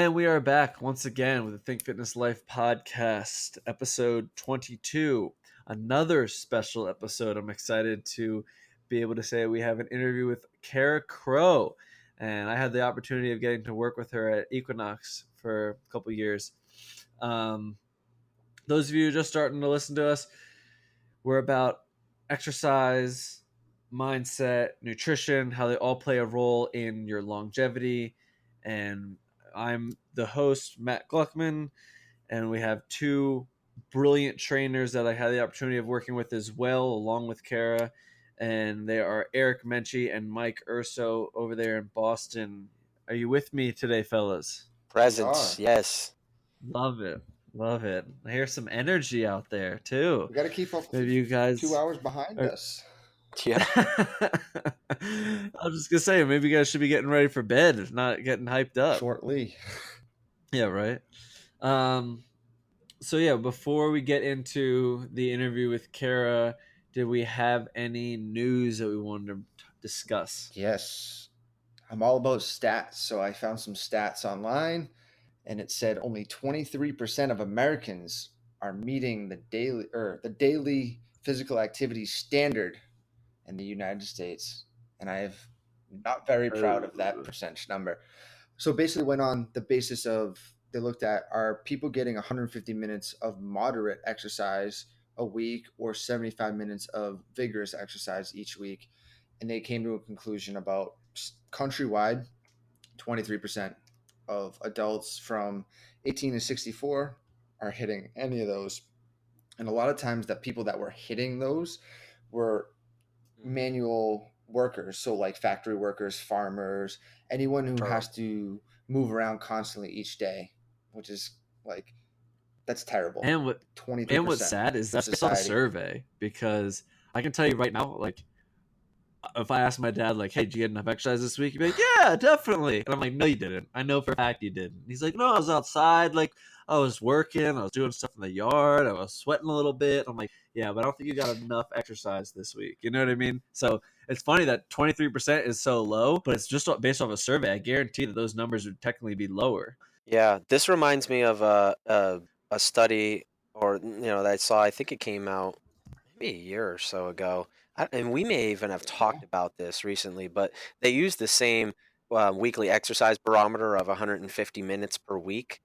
And we are back once again with the Think Fitness Life podcast, episode 22. Another special episode. I'm excited to be able to say we have an interview with Kara Crow. And I had the opportunity of getting to work with her at Equinox for a couple years. Those of you just starting to listen to us, we're about exercise, mindset, nutrition, how they all play a role in your longevity. And I'm the host, Matt Gluckman, and we have two brilliant trainers that I had the opportunity of working with as well, along with Kara. And they are Eric Menchie and Mike Urso over there in Boston. Are you with me today, fellas? Present, yes. Love it. Love it. I hear some energy out there, too. We got to keep up. Maybe you guys 2 hours behind are... us. Yeah. I was just gonna say, maybe you guys should be getting ready for bed, if not getting hyped up Shortly. Yeah, right. So yeah, before we get into the interview with Kara, did we have any news that we wanted to discuss? Yes. I'm all about stats, so I found some stats online, and it said only 23% of Americans are meeting the daily physical activity standard in the United States, and I'm not very proud of that percentage number. So basically went on the basis of, they looked at, are people getting 150 minutes of moderate exercise a week or 75 minutes of vigorous exercise each week, and they came to a conclusion about countrywide 23% of adults from 18 to 64 are hitting any of those. And a lot of times the people that were hitting those were manual workers, so like factory workers, farmers, anyone who has to move around constantly each day, which is like, that's terrible. And what 23%. And what's sad is that's based on a survey, because I can tell you right now, like, if I ask my dad, like, hey, did you get enough exercise this week? He'd be like, yeah, definitely. And I'm like, no, you didn't. I know for a fact you didn't. And he's like, no, I was outside. Like, I was working. I was doing stuff in the yard. I was sweating a little bit. I'm like, yeah, but I don't think you got enough exercise this week. You know what I mean? So it's funny that 23% is so low, but it's just based off a survey. I guarantee that those numbers would technically be lower. Yeah, this reminds me of a study, or that I saw. I think it came out maybe a year or so ago, and we may even have talked about this recently. But they used the same weekly exercise barometer of 150 minutes per week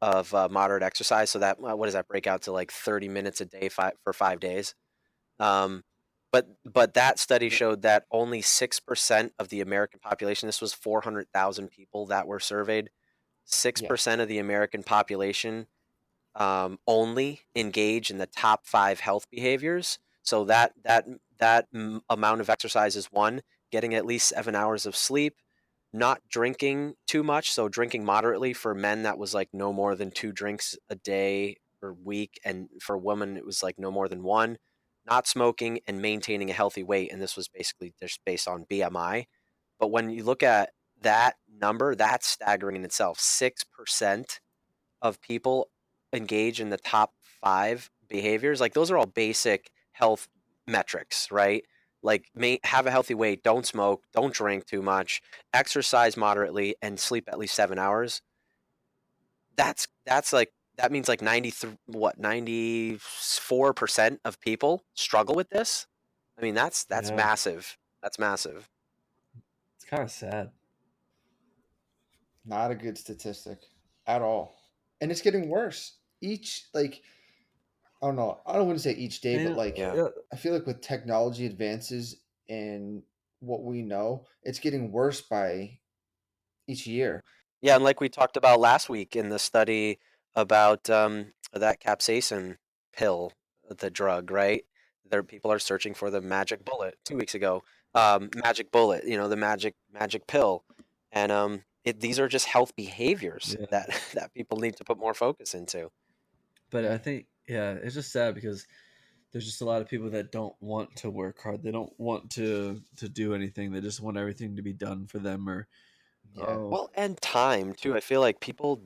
of moderate exercise. So that what does that break out to, like 30 minutes a day for 5 days? But that study showed that only 6% of the American population, this was 400,000 people that were surveyed, 6% of the American population only engage in the top 5 health behaviors. So that amount of exercise is one: getting at least 7 hours of sleep, not drinking too much. So drinking moderately. For men, that was like no more than 2 drinks a day or week, and for women, it was like no more than 1. Not smoking, and maintaining a healthy weight, and this was basically just based on BMI. But when you look at that number, that's staggering in itself. 6% of people engage in the top 5 behaviors. Like, those are all basic health metrics, right? Like, have a healthy weight, don't smoke, don't drink too much, exercise moderately, and sleep at least 7 hours. That's like, that means like 94% of people struggle with this. I mean, that's massive. That's massive. It's kind of sad. Not a good statistic at all. And it's getting worse. I don't know, I don't want to say each day, but like, Yeah. I feel like with technology advances and what we know, it's getting worse by each year. Yeah, and like we talked about last week in the study about that capsaicin pill, the drug, right? There, people are searching for the magic bullet. 2 weeks ago, magic bullet, the magic pill, and these are just health behaviors that people need to put more focus into. But I think, it's just sad because there's just a lot of people that don't want to work hard. They don't want to do anything. They just want everything to be done for them. Or Well, and time too. I feel like people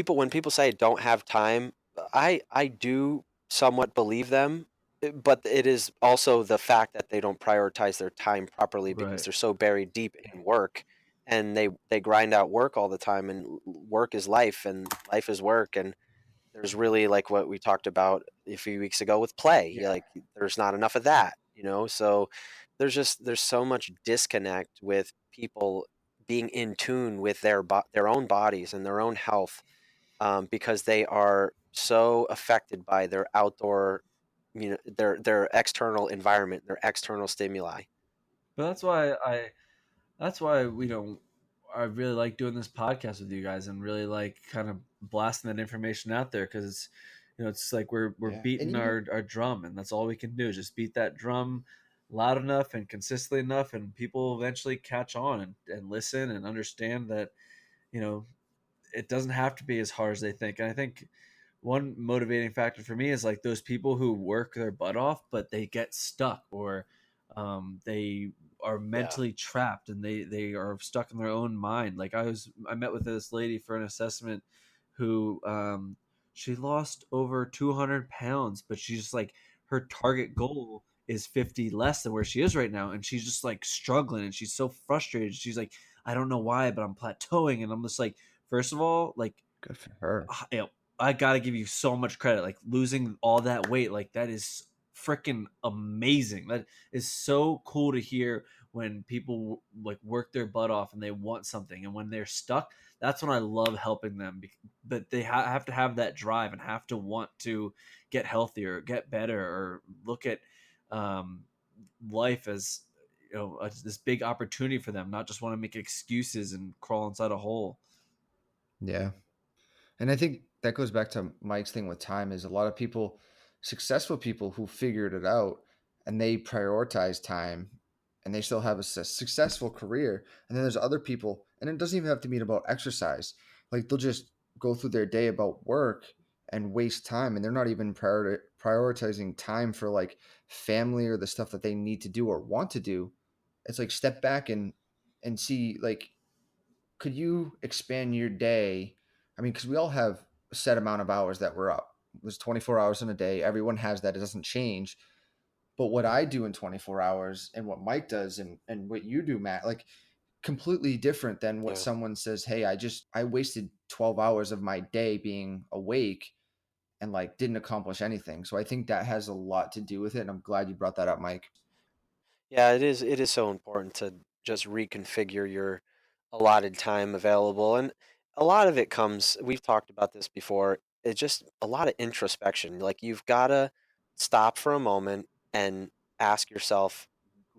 when people say don't have time, I do somewhat believe them, but it is also the fact that they don't prioritize their time properly because they're so buried deep in work and they grind out work all the time, and work is life and life is work. And there's really, like what we talked about a few weeks ago with play, Yeah. like there's not enough of that, so there's so much disconnect with people being in tune with their own bodies and their own health, because they are so affected by their outdoor, their external environment, their external stimuli. But that's why we don't. I really like doing this podcast with you guys and really like kind of blasting that information out there because it's like we're Yeah. And beating you our drum and that's all we can do, just beat that drum loud enough and consistently enough, and people will eventually catch on and listen and understand that you know it doesn't have to be as hard as they think. And I think one motivating factor for me is like those people who work their butt off, but they get stuck or they are Yeah. mentally trapped and they are stuck in their own mind. Like I met with this lady for an assessment who she lost over 200 pounds, but she's just like her target goal is 50 less than where she is right now, and she's just like struggling and she's so frustrated. She's like, I don't know why, but I'm plateauing. And I'm just like, first of all, like, good for her. you know, I gotta give you so much credit. Like losing all that weight, like that is freaking amazing. That is so cool to hear when people like work their butt off and they want something, and when they're stuck, that's when I love helping them. But they have to have that drive and have to want to get healthier, get better, or look at um, life as this big opportunity for them, not just want to make excuses and crawl inside a hole. Yeah. And I think that goes back to Mike's thing with time is a lot of people, successful people who figured it out and they prioritize time and they still have a successful career. And then there's other people, and it doesn't even have to be about exercise. Like they'll just go through their day about work and waste time, and they're not even prioritizing time for like family or the stuff that they need to do or want to do. It's like step back and see like could you expand your day? I mean, because we all have a set amount of hours that we're up. There's 24 hours in a day. Everyone has that. It doesn't change. But what I do in 24 hours and what Mike does and what you do, Matt, like completely different than what Yeah. someone says, hey, I wasted 12 hours of my day being awake and like didn't accomplish anything. So I think that has a lot to do with it. And I'm glad you brought that up, Mike. Yeah, it is so important to just reconfigure your allotted time available. And a lot of it comes, we've talked about this before, it's just a lot of introspection. Like you've got to stop for a moment and ask yourself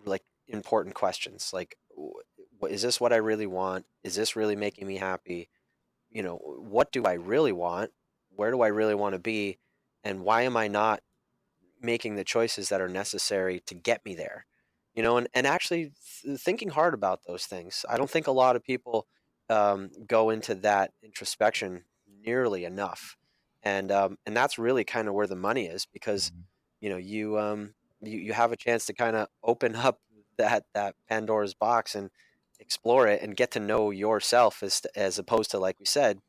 like important questions like, Is this what I really want? Is this really making me happy? What do I really want? Where do I really want to be? And why am I not making the choices that are necessary to get me there? And actually thinking hard about those things. I don't think a lot of people go into that introspection nearly enough. And that's really kind of where the money is, because Mhm. you have a chance to kind of open up that Pandora's box and explore it and get to know yourself, as opposed to, like we said,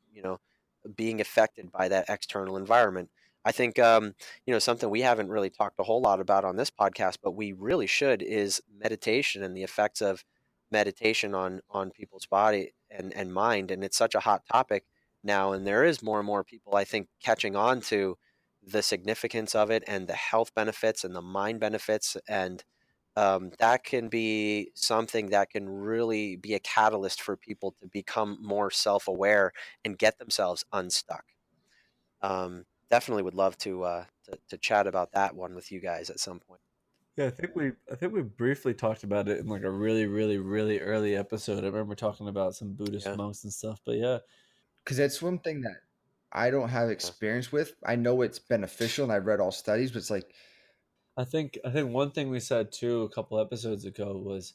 being affected by that external environment. I think something we haven't really talked a whole lot about on this podcast, but we really should, is meditation and the effects of meditation on people's body and mind. And it's such a hot topic now, and there is more and more people, I think, catching on to the significance of it and the health benefits and the mind benefits. And that can be something that can really be a catalyst for people to become more self-aware and get themselves unstuck. Definitely would love to chat about that one with you guys at some point. Yeah, I think we briefly talked about it in like a really, really, really early episode. I remember talking about some Buddhist Yeah, monks and stuff. But yeah, Because that's one thing that I don't have yeah. experience with. I know it's beneficial and I've read all studies, but it's like, I think one thing we said too a couple episodes ago was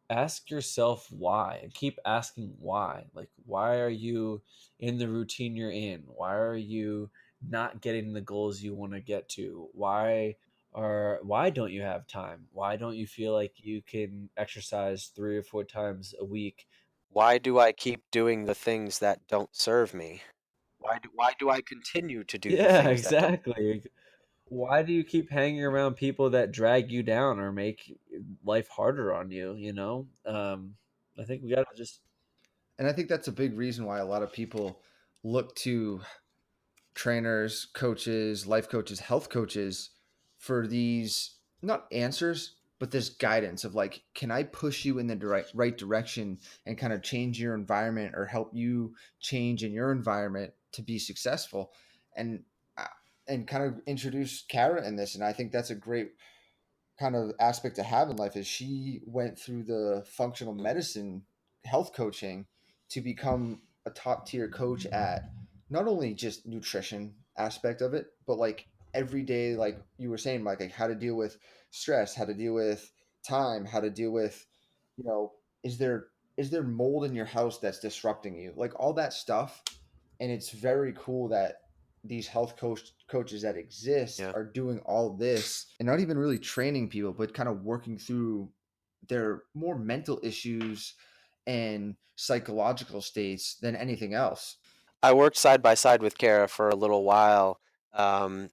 ask yourself why and keep asking why. Like, why are you in the routine you're in? Why are you not getting the goals you want to get to? Why don't you have time? Why don't you feel like you can exercise 3 or 4 times a week? Why do I keep doing the things that don't serve me? Why do I continue to do the Yeah, things that don't? exactly. Why do you keep hanging Yeah. around people that drag you down or make life harder on you, you know? I think we got to just. And I think that's a big reason why a lot of people look to trainers, coaches, life coaches, health coaches for these not answers, but this guidance of like, can I push you in the right direction and kind of change your environment or help you change in your environment to be successful? And uh, and kind of introduce Kara in this, and I think that's a great kind of aspect to have in life is she went through the functional medicine health coaching to become a top tier coach at not only just nutrition aspect of it, but like every day, like you were saying, like how to deal with stress, how to deal with time, how to deal with, you know, is there mold in your house that's disrupting you, like all that stuff. And it's very cool that these coaches that exist Yeah. are doing all this and not even really training people, but kind of working through their more mental issues and psychological states than anything else. I worked side by side with Kara for a little while, and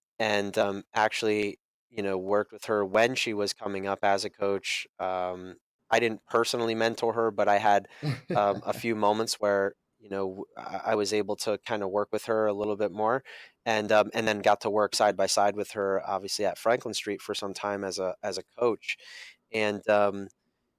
actually, worked with her when she was coming up as a coach. I didn't personally mentor her, but I had a few moments where I was able to kind of work with her a little bit more, and then got to work side by side with her, obviously at Franklin Street for some time as a coach, and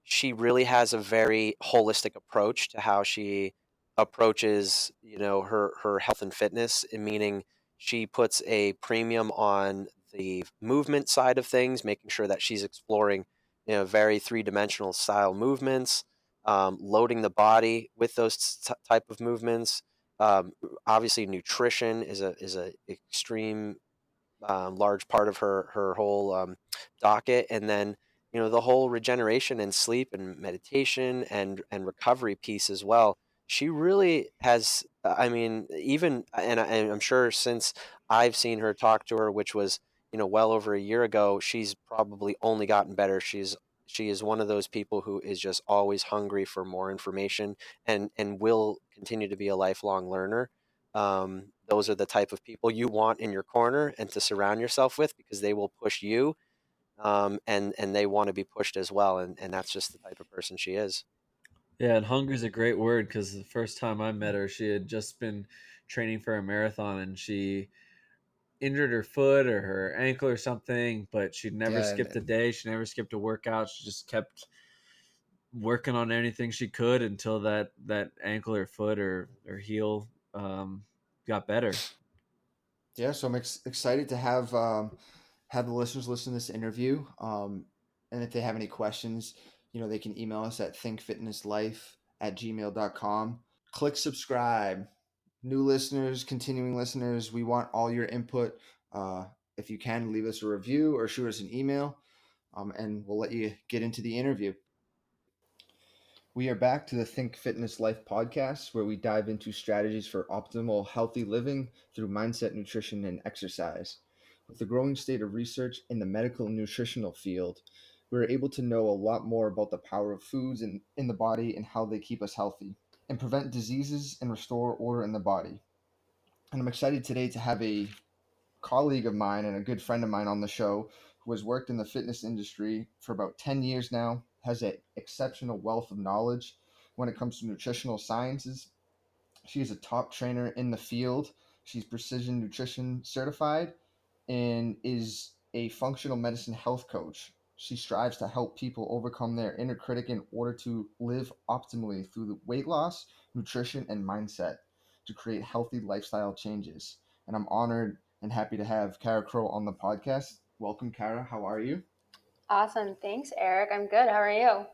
she really has a very holistic approach to how she approaches her health and fitness, meaning she puts a premium on the movement side of things, making sure that she's exploring very three-dimensional style movements, loading the body with those type of movements. um, Obviously nutrition is a extreme large part of her whole docket, and then the whole regeneration and sleep and meditation and recovery piece as well. She really has. I mean, even and I'm sure since I've seen her talk to her, which was well over a year ago, she's probably only gotten better. She is one of those people who is just always hungry for more information and will continue to be a lifelong learner. Those are the type of people you want in your corner and to surround yourself with, because they will push you, and they want to be pushed as well, and that's just the type of person she is. Yeah, and hunger is a great word because the first time I met her, she had just been training for a marathon and she injured her foot or her ankle or something, but she never Yeah, skipped a day. She never skipped a workout. She just kept working on anything she could until that ankle or foot or heel got better. yeah. So I'm excited to have the listeners listen to this interview. And if they have any questions, they can email us at thinkfitnesslife@gmail.com. Click subscribe. New listeners, continuing listeners, we want all your input. Uh, if you can, leave us a review or shoot us an email, and we'll let you get into the interview. We are back to the Think Fitness Life podcast, where we dive into strategies for optimal healthy living through mindset, nutrition, and exercise. With the growing state of research in the medical and nutritional field, we're able to know a lot more about the power of foods in the body and how they keep us healthy and prevent diseases and restore order in the body. And I'm excited today to have a colleague of mine and a good friend of mine on the show who has worked in the fitness industry for about 10 years now, has an exceptional wealth of knowledge when it comes to nutritional sciences. She is a top trainer in the field. She's precision nutrition certified and is a functional medicine health coach. She strives to help people overcome their inner critic in order to live optimally through the weight loss, nutrition, and mindset to create healthy lifestyle changes. And I'm honored and happy to have Kara Crow on the podcast. Welcome, Kara. How are you? Awesome. Thanks, Eric. I'm good. How are you?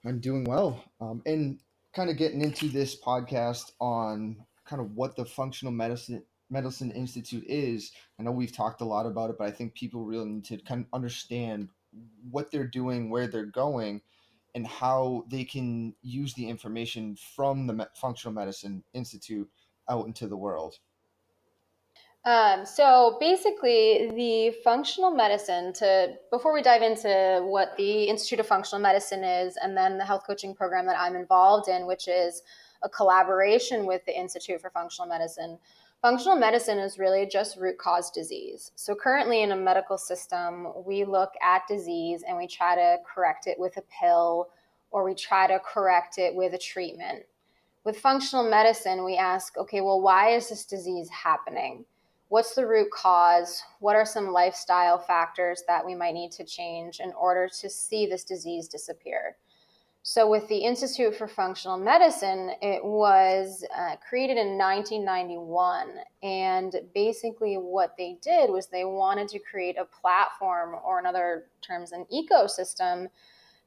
I'm doing well. And kind of getting into this podcast on kind of what the Functional Medicine Institute is. I know we've talked a lot about it, but I think people really need to kind of understand what they're doing, where they're going, and how they can use the information from the Functional Medicine Institute out into the world. So basically, the functional medicine, before we dive into what the Institute of Functional Medicine is, and then the health coaching program that I'm involved in, which is a collaboration with the Institute for Functional Medicine. Functional medicine is really just root cause disease. So currently in a medical system, we look at disease and we try to correct it with a pill or we try to correct it with a treatment. With functional medicine, we ask, okay, well, why is this disease happening? What's the root cause? What are some lifestyle factors that we might need to change in order to see this disease disappear? So with the Institute for Functional Medicine, it was created in 1991. And basically what they did was they wanted to create a platform, or in other terms, an ecosystem,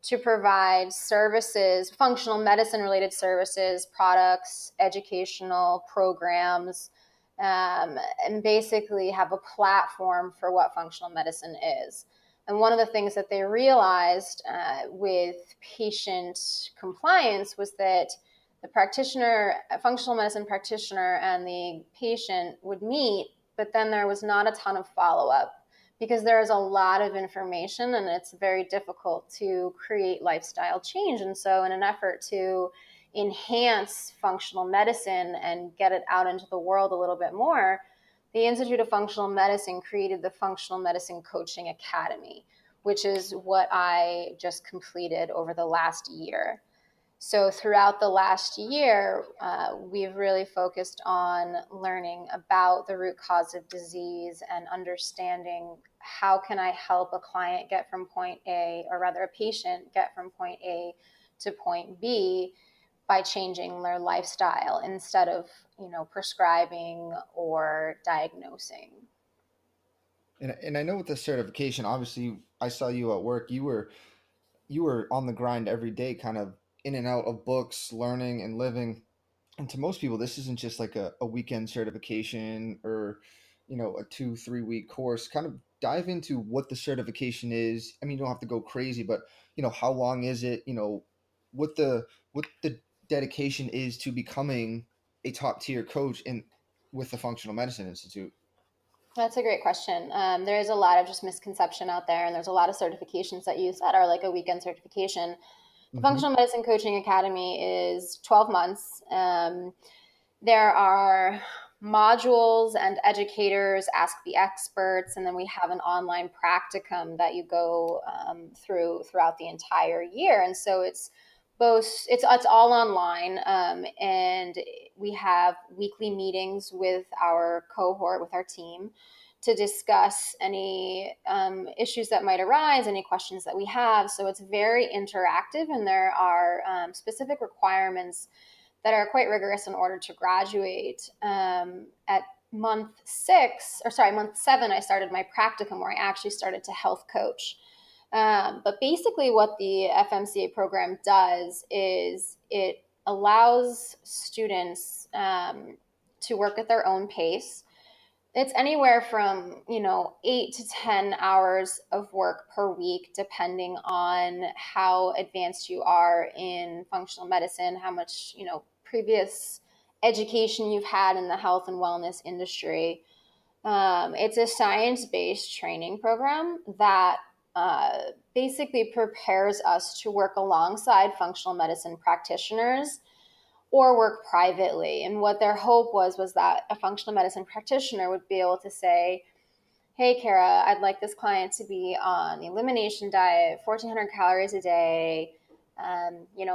to provide services, functional medicine related services, products, educational programs, and basically have a platform for what functional medicine is. And one of the things that they realized with patient compliance was that the practitioner, a functional medicine practitioner, and the patient would meet, but then there was not a ton of follow up, because there is a lot of information and it's very difficult to create lifestyle change. And so in an effort to enhance functional medicine and get it out into the world a little bit more, the Institute of Functional Medicine created the Functional Medicine Coaching Academy, which is what I just completed over the last year. So throughout the last year, we've really focused on learning about the root cause of disease and understanding how can I help a client get from point A, or rather a patient get from point A to point B, by changing their lifestyle instead of, prescribing or diagnosing. And I know with the certification, obviously, I saw you at work. You were on the grind every day, kind of in and out of books, learning and living. And to most people, this isn't just like a weekend certification or, a 2-3 week course. Kind of dive into what the certification is. I mean, you don't have to go crazy, but how long is it? What the dedication is to becoming a top tier coach in with the Functional Medicine Institute. That's a great question. There is a lot of just misconception out there, and there's a lot of certifications that you said are like a weekend certification. The Hmm. Functional Medicine Coaching Academy is 12 months. There are modules and educators, ask the experts, and then we have an online practicum that you go throughout the entire year. And so it's all online, and we have weekly meetings with our cohort, with our team, to discuss any issues that might arise, any questions that we have. So it's very interactive, and there are specific requirements that are quite rigorous in order to graduate. At month 7, I started my practicum, where I actually started to health coach. But basically, what the FMCA program does is it allows students to work at their own pace. It's anywhere from 8 to 10 hours of work per week, depending on how advanced you are in functional medicine, how much previous education you've had in the health and wellness industry. It's a science-based training program that basically prepares us to work alongside functional medicine practitioners or work privately. And what their hope was that a functional medicine practitioner would be able to say, hey, Kara, I'd like this client to be on the elimination diet, 1,400 calories a day,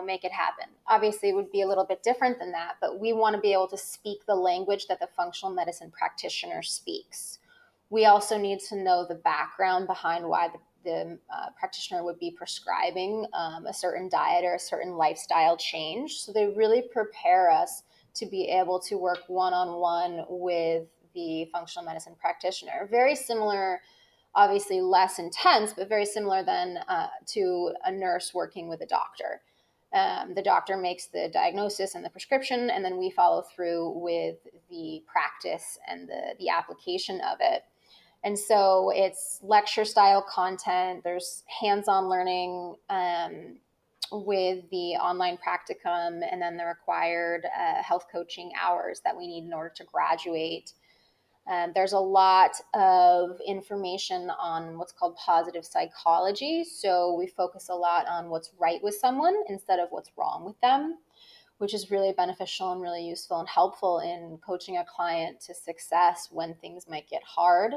make it happen. Obviously, it would be a little bit different than that, but we want to be able to speak the language that the functional medicine practitioner speaks. We also need to know the background behind why the practitioner would be prescribing a certain diet or a certain lifestyle change. So they really prepare us to be able to work one-on-one with the functional medicine practitioner. Very similar, obviously less intense, but very similar then to a nurse working with a doctor. The doctor makes the diagnosis and the prescription, and then we follow through with the practice and the application of it. And so it's lecture style content. There's hands-on learning with the online practicum, and then the required health coaching hours that we need in order to graduate. There's a lot of information on what's called positive psychology. So we focus a lot on what's right with someone instead of what's wrong with them, which is really beneficial and really useful and helpful in coaching a client to success when things might get hard.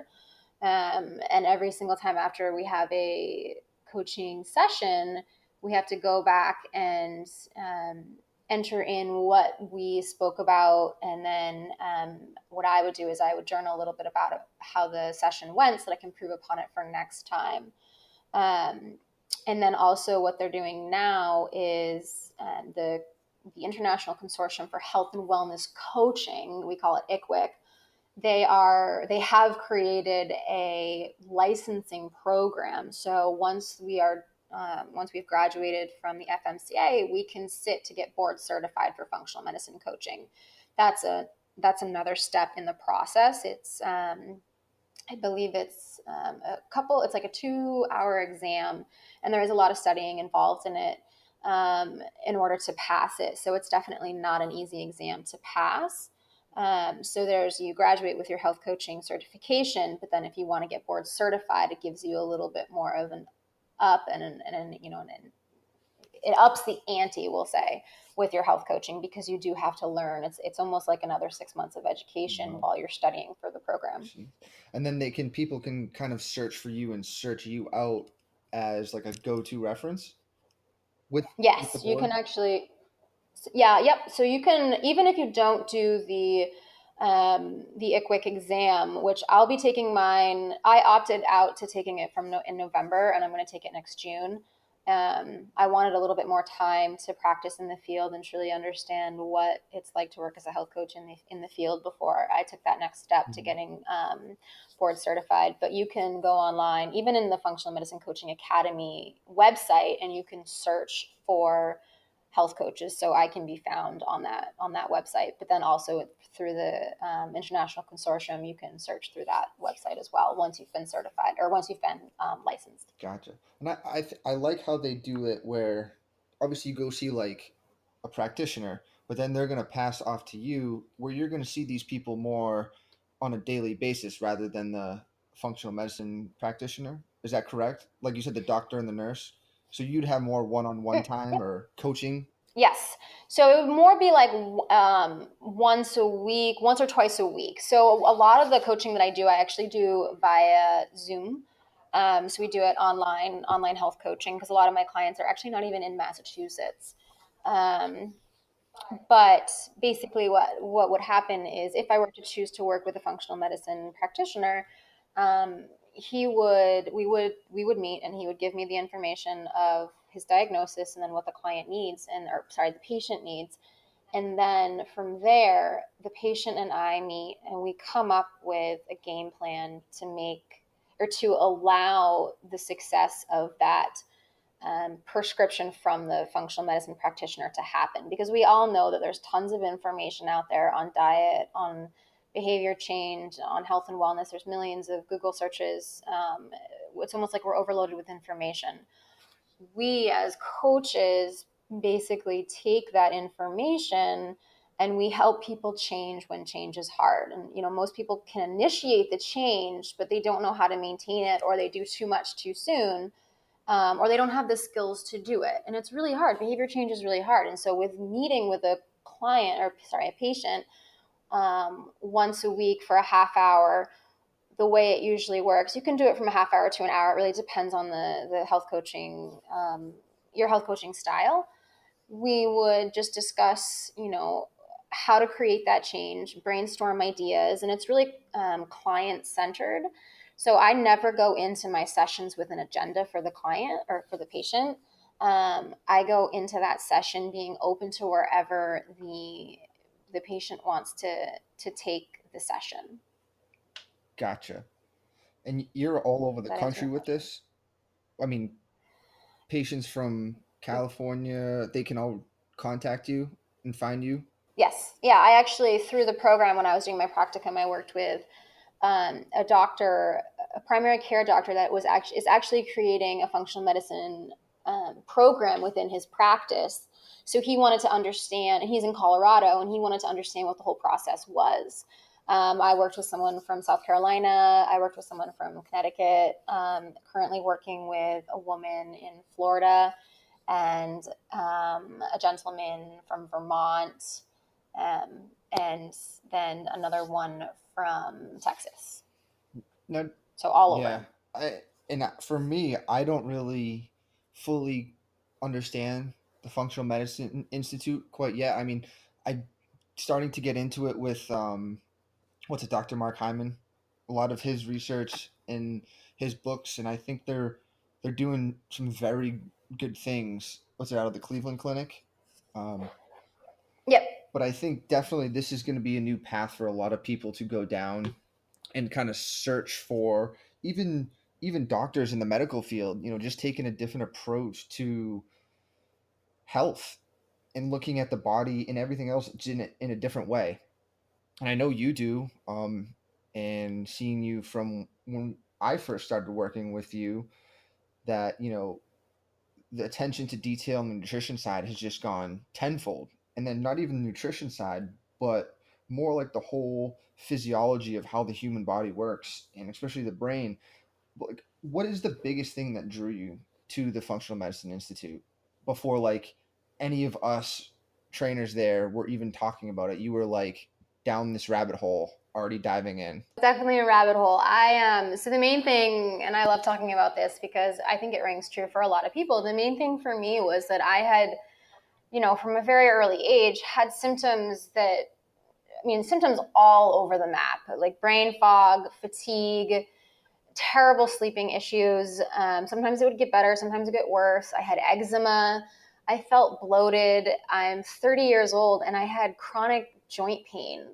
And every single time after we have a coaching session, we have to go back and enter in what we spoke about. And then what I would do is I would journal a little bit about how the session went so that I can improve upon it for next time. And then also what they're doing now is the International Consortium for Health and Wellness Coaching, we call it ICWIC. They have created a licensing program. So once we've graduated from the FMCA, we can sit to get board certified for functional medicine coaching. That's another step in the process. I believe it's it's like a 2-hour exam, and there is a lot of studying involved in it in order to pass it. So it's definitely not an easy exam to pass. So you graduate with your health coaching certification, but then if you want to get board certified, it gives you a little bit more of an up it ups the ante, we'll say, with your health coaching, because you do have to learn. It's almost like another 6 months of education while you're studying for the program. And then people can kind of search for you and search you out as like a go-to reference with the Yes, you board. can actually. Yeah, yep. So you can, even if you don't do the ICWIC exam, which I'll be taking mine. I opted out to taking it in November, and I'm going to take it next June. I wanted a little bit more time to practice in the field and truly understand what it's like to work as a health coach in the field before I took that next step to getting board certified. But you can go online, even in the Functional Medicine Coaching Academy website, and you can search for health coaches, so I can be found on that website. But then also through the International Consortium, you can search through that website as well once you've been certified or once you've been licensed. Gotcha. And I like how they do it where obviously you go see like a practitioner, but then they're going to pass off to you where you're going to see these people more on a daily basis rather than the functional medicine practitioner. Is that correct? Like you said, the doctor and the nurse. So you'd have more one-on-one time or coaching. Yes. So it would more be like once or twice a week. So a lot of the coaching that I actually do via Zoom. So we do it online health coaching, because a lot of my clients are actually not even in Massachusetts. But basically what would happen is, if I were to choose to work with a functional medicine practitioner, we would meet, and he would give me the information of his diagnosis and then what the client needs, the patient needs. And then from there, the patient and I meet, and we come up with a game plan to allow the success of that prescription from the functional medicine practitioner to happen. Because we all know that there's tons of information out there on diet, on behavior change, on health and wellness. There's millions of Google searches. It's almost like we're overloaded with information. We as coaches basically take that information and we help people change when change is hard. And most people can initiate the change, but they don't know how to maintain it, or they do too much too soon, or they don't have the skills to do it. And it's really hard. Behavior change is really hard. And so with meeting with a patient once a week for a half hour, the way it usually works, you can do it from a half hour to an hour. It really depends on the health coaching, your health coaching style. We would just discuss, how to create that change, brainstorm ideas, and it's really client centered. So I never go into my sessions with an agenda for the client or for the patient. I go into that session being open to wherever the patient wants to take the session. Gotcha. And you're all over the That answer country your with question? this. I mean, patients from California, they can all contact you and find you. Yes. Yeah. I actually, through the program, when I was doing my practicum, I worked with a doctor, a primary care doctor that is actually creating a functional medicine program within his practice. So he wanted to understand, and he's in Colorado, and he wanted to understand what the whole process was. I worked with someone from South Carolina. I worked with someone from Connecticut. Currently working with a woman in Florida, and a gentleman from Vermont, and then another one from Texas. No, So all yeah. over. For me, I don't really fully understand the Functional Medicine Institute quite yet. I mean, I'm starting to get into it with what's it, Dr. Mark Hyman, a lot of his research in his books, and I think they're doing some very good things. What's it, out of the Cleveland Clinic? Um, Yep. but I think definitely this is going to be a new path for a lot of people to go down and kind of search for, even doctors in the medical field, just taking a different approach to health and looking at the body and everything else in a different way. And I know you do. And seeing you from when I first started working with you, that the attention to detail on the nutrition side has just gone tenfold. And then not even the nutrition side, but more like the whole physiology of how the human body works, and especially the brain. Like, what is the biggest thing that drew you to the Functional Medicine Institute before, like, any of us trainers there were even talking about it? You were like down this rabbit hole, already diving in. Definitely a rabbit hole. So the main thing, and I love talking about this because I think it rings true for a lot of people. The main thing for me was that I had, from a very early age, had symptoms symptoms all over the map, like brain fog, fatigue, terrible sleeping issues. Sometimes it would get better, sometimes it would get worse. I had eczema. I felt bloated. I'm 30 years old and I had chronic joint pain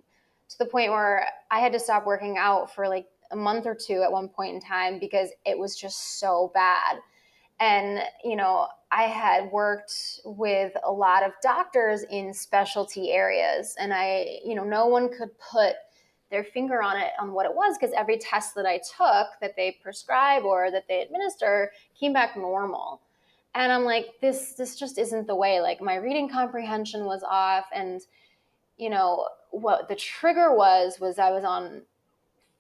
to the point where I had to stop working out for like a month or two at one point in time because it was just so bad. And, I had worked with a lot of doctors in specialty areas, and no one could put their finger on it, on what it was, because every test that I took that they prescribe or that they administer came back normal. And I'm like, this just isn't the way. Like, my reading comprehension was off. And, what the trigger was I was on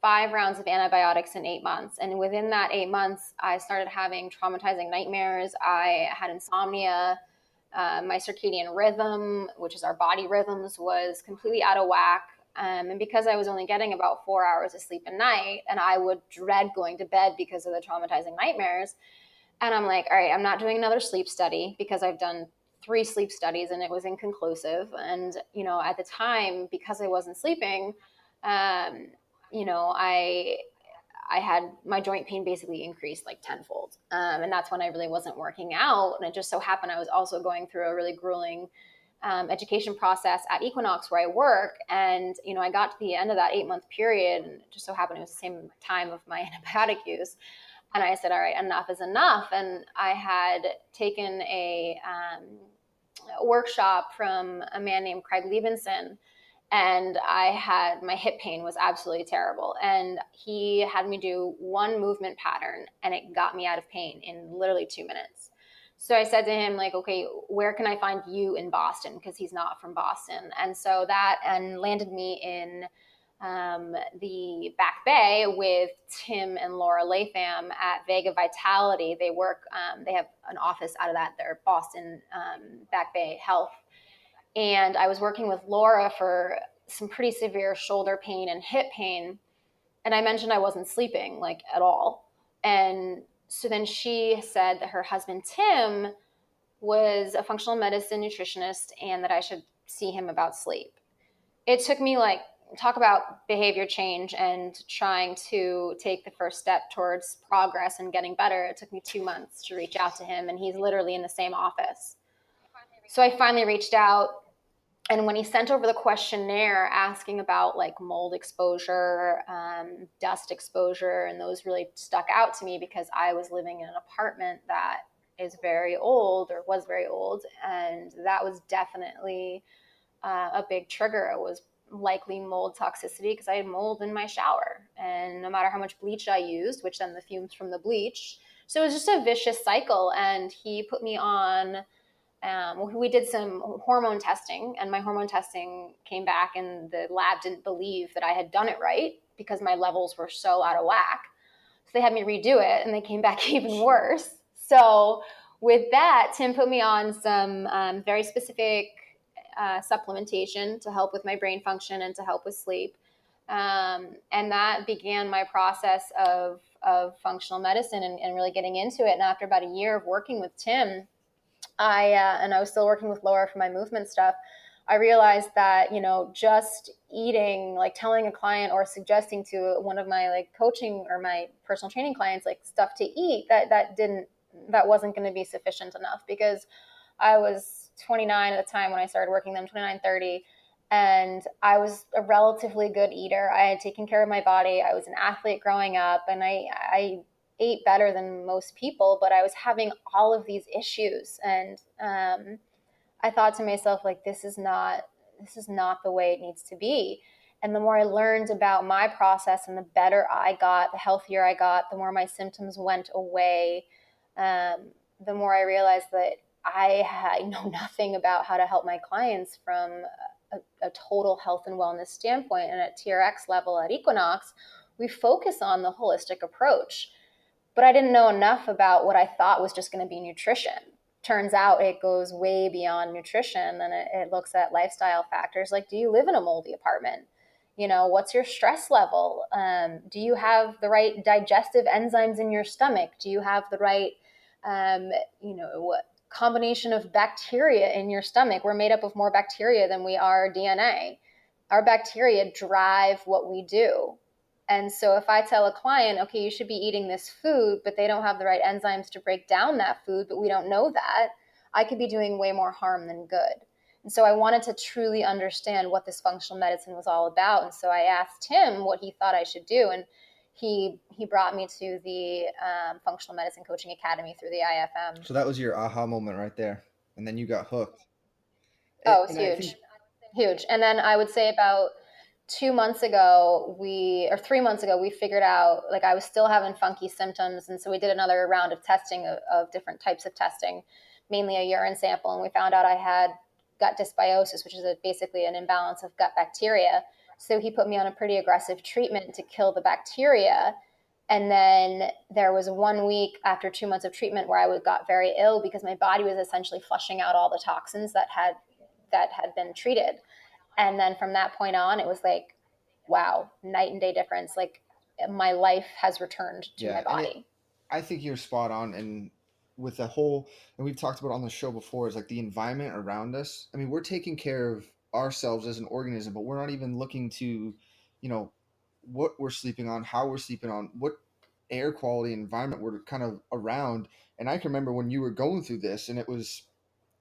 5 rounds of antibiotics in 8 months. And within that 8 months, I started having traumatizing nightmares. I had insomnia. My circadian rhythm, which is our body rhythms, was completely out of whack. And because I was only getting about 4 hours of sleep a night, and I would dread going to bed because of the traumatizing nightmares. And I'm like, all right, I'm not doing another sleep study because I've done 3 sleep studies and it was inconclusive. And, at the time, because I wasn't sleeping, um, I had my joint pain basically increased like tenfold. And that's when I really wasn't working out. And it just so happened I was also going through a really grueling education process at Equinox where I work. And, I got to the end of that 8-month period, and it just so happened it was the same time of my antibiotic use. And I said, all right, enough is enough. And I had taken a workshop from a man named Craig Levinson, and my hip pain was absolutely terrible. And he had me do one movement pattern and it got me out of pain in literally 2 minutes. So I said to him, like, okay, where can I find you in Boston? Because he's not from Boston. And so that and landed me in the Back Bay with Tim and Laura Latham at Vega Vitality. They have an office out of that, their Boston Back Bay Health. And I was working with Laura for some pretty severe shoulder pain and hip pain. And I mentioned I wasn't sleeping, like, at all. And so then she said that her husband, Tim, was a functional medicine nutritionist and that I should see him about sleep. It took me, like, talk about behavior change and trying to take the first step towards progress and getting better. It took me 2 months to reach out to him, and he's literally in the same office. So I finally reached out. And when he sent over the questionnaire asking about like mold exposure, dust exposure, and those really stuck out to me because I was living in an apartment that is very old or was very old. And that was definitely a big trigger. It was likely mold toxicity because I had mold in my shower. And no matter how much bleach I used, which then the fumes from the bleach. So it was just a vicious cycle. And he put me on we did some hormone testing, and my hormone testing came back and the lab didn't believe that I had done it right because my levels were so out of whack. So they had me redo it and they came back even worse. So with that, Tim put me on some very specific supplementation to help with my brain function and to help with sleep. And that began my process of functional medicine and really getting into it. And after about a year of working with Tim, And I was still working with Laura for my movement stuff. I realized that, just eating, like telling a client or suggesting to one of my like coaching or my personal training clients like stuff to eat, that wasn't going to be sufficient enough, because I was 29 at the time when I started working them, 29, 30. And I was a relatively good eater. I had taken care of my body. I was an athlete growing up, and I ate better than most people, but I was having all of these issues. And I thought to myself, like, this is not the way it needs to be. And the more I learned about my process and the better I got, the healthier I got, the more my symptoms went away, the more I realized that I know nothing about how to help my clients from a total health and wellness standpoint. And at TRX level at Equinox, we focus on the holistic approach. But I didn't know enough about what I thought was just going to be nutrition. Turns out it goes way beyond nutrition, and it looks at lifestyle factors like, do you live in a moldy apartment? What's your stress level? Do you have the right digestive enzymes in your stomach? Do you have the right, what combination of bacteria in your stomach? We're made up of more bacteria than we are DNA. Our bacteria drive what we do. And so if I tell a client, okay, you should be eating this food, but they don't have the right enzymes to break down that food, but we don't know that, I could be doing way more harm than good. And so I wanted to truly understand what this functional medicine was all about. And so I asked him what he thought I should do. And he brought me to the Functional Medicine Coaching Academy through the IFM. So that was your aha moment right there, and then you got hooked. Oh, it's And I huge. think Huge. And then I would say about 2 months ago, or 3 months ago, we figured out, like, I was still having funky symptoms. And so we did another round of testing of different types of testing, mainly a urine sample. And we found out I had gut dysbiosis, which is basically an imbalance of gut bacteria. So he put me on a pretty aggressive treatment to kill the bacteria. And then there was 1 week after 2 months of treatment where I got very ill because my body was essentially flushing out all the toxins that had been treated. And then from that point on, it was like, wow, night and day difference. Like, my life has returned to my body. I think you're spot on. And with the whole, and we've talked about on the show before, is like the environment around us. I mean, we're taking care of ourselves as an organism, but we're not even looking to, what we're sleeping on, how we're sleeping on, what air quality environment we're kind of around. And I can remember when you were going through this, and it was,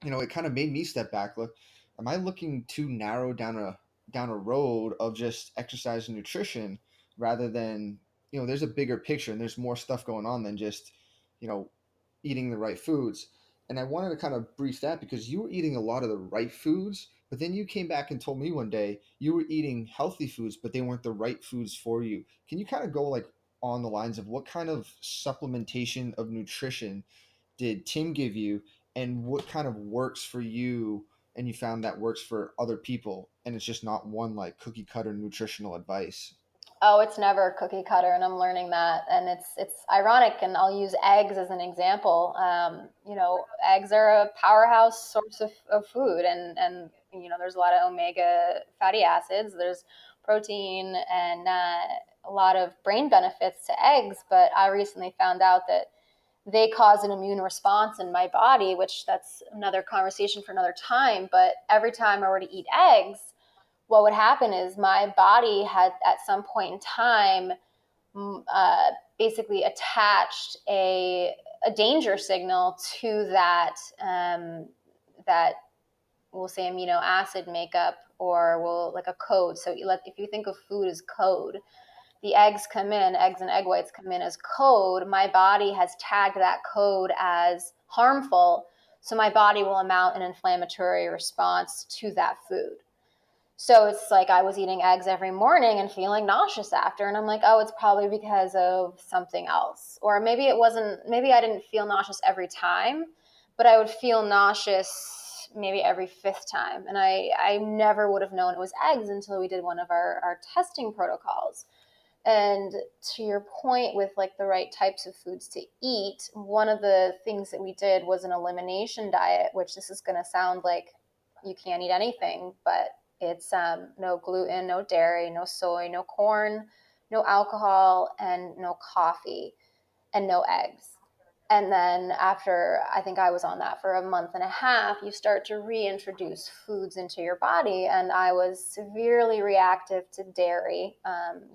it kind of made me step back. Look, am I looking too narrow down a road of just exercise and nutrition rather than, there's a bigger picture and there's more stuff going on than just, you know, eating the right foods. And I wanted to kind of brief that because you were eating a lot of the right foods, but then you came back and told me one day you were eating healthy foods, but they weren't the right foods for you. Can you kind of go like on the lines of what kind of supplementation of nutrition did Tim give you, and what kind of works for you, and you found that works for other people, and it's just not one like cookie cutter nutritional advice? Oh, it's never cookie cutter, and I'm learning that. And it's ironic, and I'll use eggs as an example. Eggs are a powerhouse source of food, and there's a lot of omega fatty acids. There's protein and a lot of brain benefits to eggs. But I recently found out that they cause an immune response in my body, which that's another conversation for another time. But every time I were to eat eggs, what would happen is my body had at some point in time basically attached a danger signal to that we'll say amino acid makeup, or like a code. So if you think of food as code, the eggs and egg whites come in as code. My body has tagged that code as harmful, so my body will mount an inflammatory response to that food. So it's like I was eating eggs every morning and feeling nauseous after. And I'm like, oh, it's probably because of something else. Or maybe it wasn't, maybe I didn't feel nauseous every time, but I would feel nauseous maybe every fifth time. And I never would have known it was eggs until we did one of our testing protocols. And to your point with like the right types of foods to eat, one of the things that we did was an elimination diet, which this is going to sound like you can't eat anything, but it's no gluten, no dairy, no soy, no corn, no alcohol, and no coffee, and no eggs. And then after, I think I was on that for a month and a half, you start to reintroduce foods into your body. And I was severely reactive to dairy,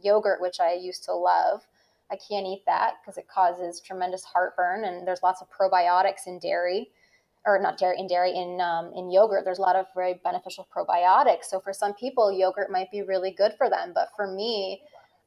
yogurt, which I used to love. I can't eat that because it causes tremendous heartburn, and there's lots of probiotics in dairy, or not dairy, in yogurt. There's a lot of very beneficial probiotics. So for some people, yogurt might be really good for them, but for me,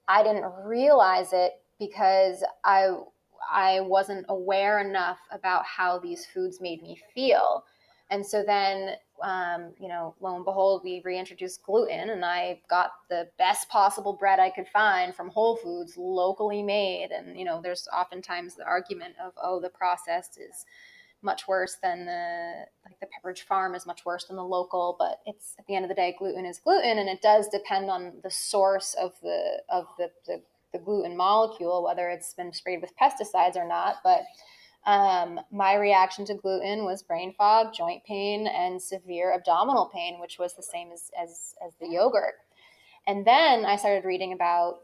I didn't realize it because I wasn't aware enough about how these foods made me feel. And so then, lo and behold, we reintroduced gluten, and I got the best possible bread I could find from Whole Foods, locally made. And, there's oftentimes the argument of, oh, the processed is much worse than the Pepperidge Farm is much worse than the local, but it's, at the end of the day, gluten is gluten, and it does depend on the source of the gluten molecule, whether it's been sprayed with pesticides or not. But my reaction to gluten was brain fog, joint pain, and severe abdominal pain, which was the same as the yogurt. And then I started reading about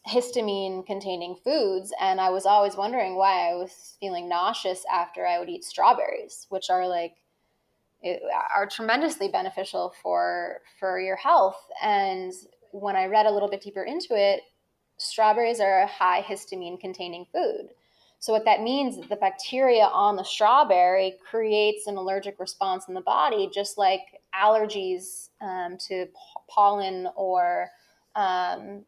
histamine containing foods, and I was always wondering why I was feeling nauseous after I would eat strawberries, which are tremendously beneficial for your health. And when I read a little bit deeper into it, strawberries are a high histamine containing food. So what that means is the bacteria on the strawberry creates an allergic response in the body, just like allergies to pollen, or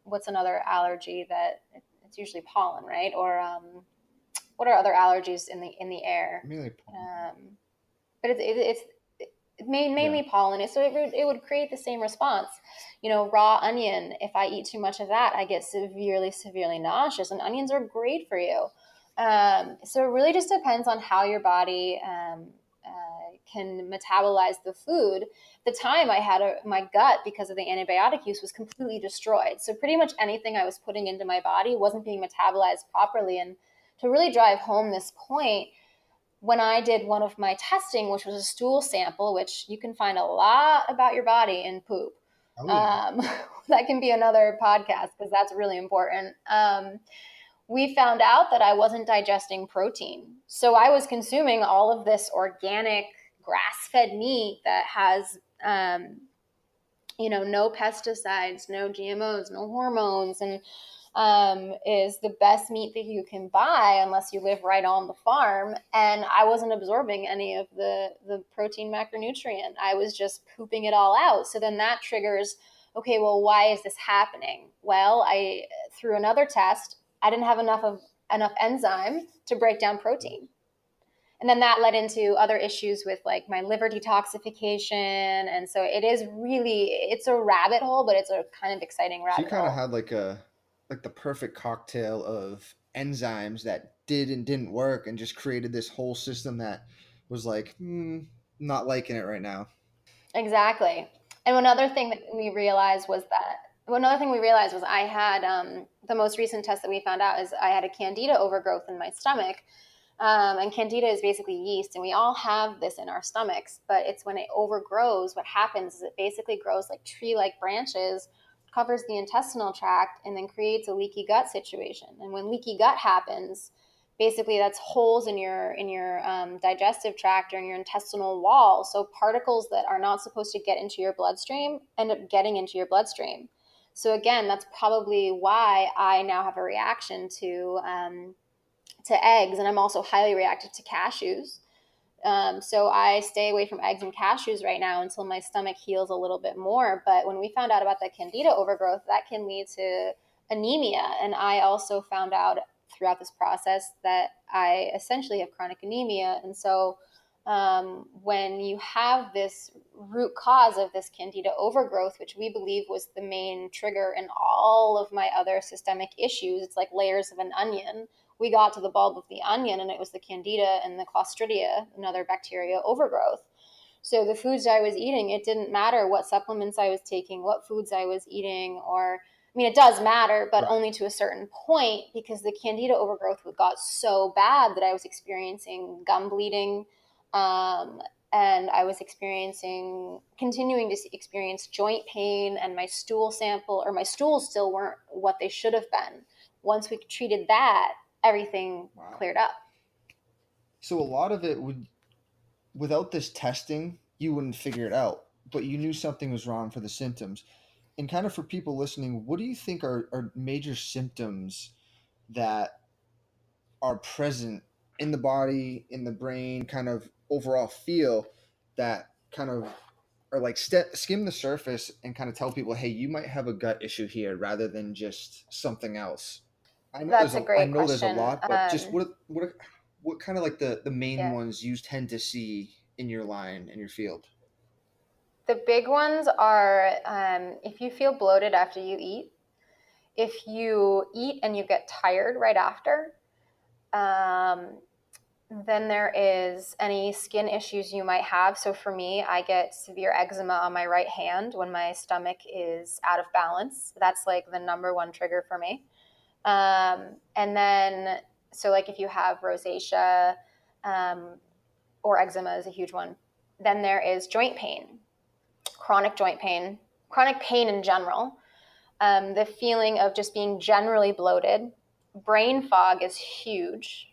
what's another allergy that it's usually pollen, right? Or what are other allergies in the air? But it's mainly pollen. So it would create the same response. Raw onion, if I eat too much of that, I get severely nauseous, and onions are great for you. So it really just depends on how your body can metabolize the food. The time I had my gut, because of the antibiotic use, was completely destroyed. So pretty much anything I was putting into my body wasn't being metabolized properly. And to really drive home this point, when I did one of my testing, which was a stool sample, which you can find a lot about your body in poop. Oh, yeah. That can be another podcast because that's really important. We found out that I wasn't digesting protein. So I was consuming all of this organic grass-fed meat that has, no pesticides, no GMOs, no hormones, and is the best meat that you can buy unless you live right on the farm. And I wasn't absorbing any of the protein macronutrient. I was just pooping it all out. So then that triggers, okay, well, why is this happening? Well, through another test, I didn't have enough enzyme to break down protein. And then that led into other issues with like my liver detoxification. And so it's a rabbit hole, but it's a kind of exciting rabbit hole. You kind of had like the perfect cocktail of enzymes that did and didn't work, and just created this whole system that was like, not liking it right now. Exactly. And another thing we realized was I had the most recent test that we found out is I had a candida overgrowth in my stomach. And candida is basically yeast, and we all have this in our stomachs, but it's when it overgrows, what happens is it basically grows like tree-like branches, covers the intestinal tract, and then creates a leaky gut situation. And when leaky gut happens, basically that's holes in your digestive tract or in your intestinal wall. So particles that are not supposed to get into your bloodstream end up getting into your bloodstream. So again, that's probably why I now have a reaction to eggs, and I'm also highly reactive to cashews. So I stay away from eggs and cashews right now until my stomach heals a little bit more. But when we found out about the candida overgrowth, that can lead to anemia. And I also found out throughout this process that I essentially have chronic anemia. And so when you have this root cause of this candida overgrowth, which we believe was the main trigger in all of my other systemic issues, it's like layers of an onion. We got to the bulb of the onion, and it was the candida and the clostridia, another bacteria overgrowth. So the foods I was eating, it didn't matter what supplements I was taking, what foods I was eating, it does matter, but only to a certain point, because the candida overgrowth got so bad that I was experiencing gum bleeding, and I was continuing to experience joint pain, and my stools still weren't what they should have been. Once we treated that, everything cleared up. So a lot of it would, without this testing, you wouldn't figure it out, but you knew something was wrong for the symptoms. And kind of for people listening, what do you think are major symptoms that are present in the body, in the brain, kind of overall feel that kind of are like skim the surface and kind of tell people, hey, you might have a gut issue here rather than just something else? That's a I great know there's a question. lot, but just what kind of like the main Yeah. ones you tend to see in your line and your field? The big ones are if you feel bloated after you eat, if you eat and you get tired right after, then there is any skin issues you might have. So for me, I get severe eczema on my right hand when my stomach is out of balance. That's like the number one trigger for me. And then, so like if you have rosacea or eczema is a huge one. Then there is joint pain, chronic pain in general. The feeling of just being generally bloated. Brain fog is huge.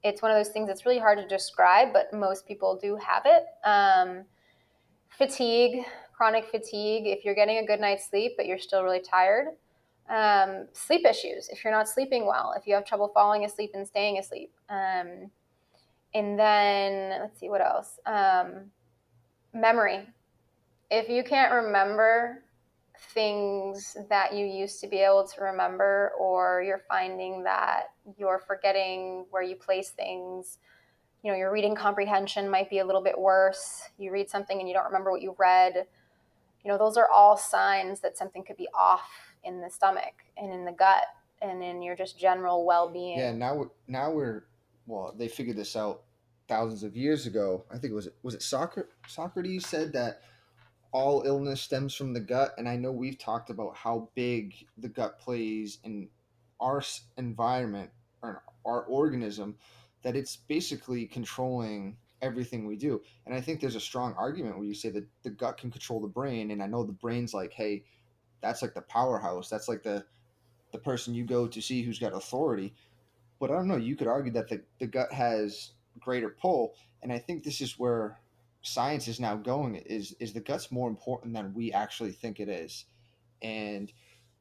It's one of those things that's really hard to describe, but most people do have it. Fatigue, chronic fatigue, if you're getting a good night's sleep, but you're still really tired. Sleep issues, if you're not sleeping well, if you have trouble falling asleep and staying asleep. And then, let's see, what else? Memory. If you can't remember things that you used to be able to remember, or you're finding that you're forgetting where you place things, your reading comprehension might be a little bit worse. You read something and you don't remember what you read. Those are all signs that something could be off in the stomach and in the gut and in your just general well-being. Yeah, now we're well, they figured this out thousands of years ago. I think was it Socrates said that all illness stems from the gut, and I know we've talked about how big the gut plays in our environment or in our organism, that it's basically controlling everything we do. And I think there's a strong argument where you say that the gut can control the brain, and I know the brain's like, hey, that's like the powerhouse. That's like the person you go to see who's got authority. But I don't know, you could argue that the gut has greater pull. And I think this is where science is now going, is the gut's more important than we actually think it is. And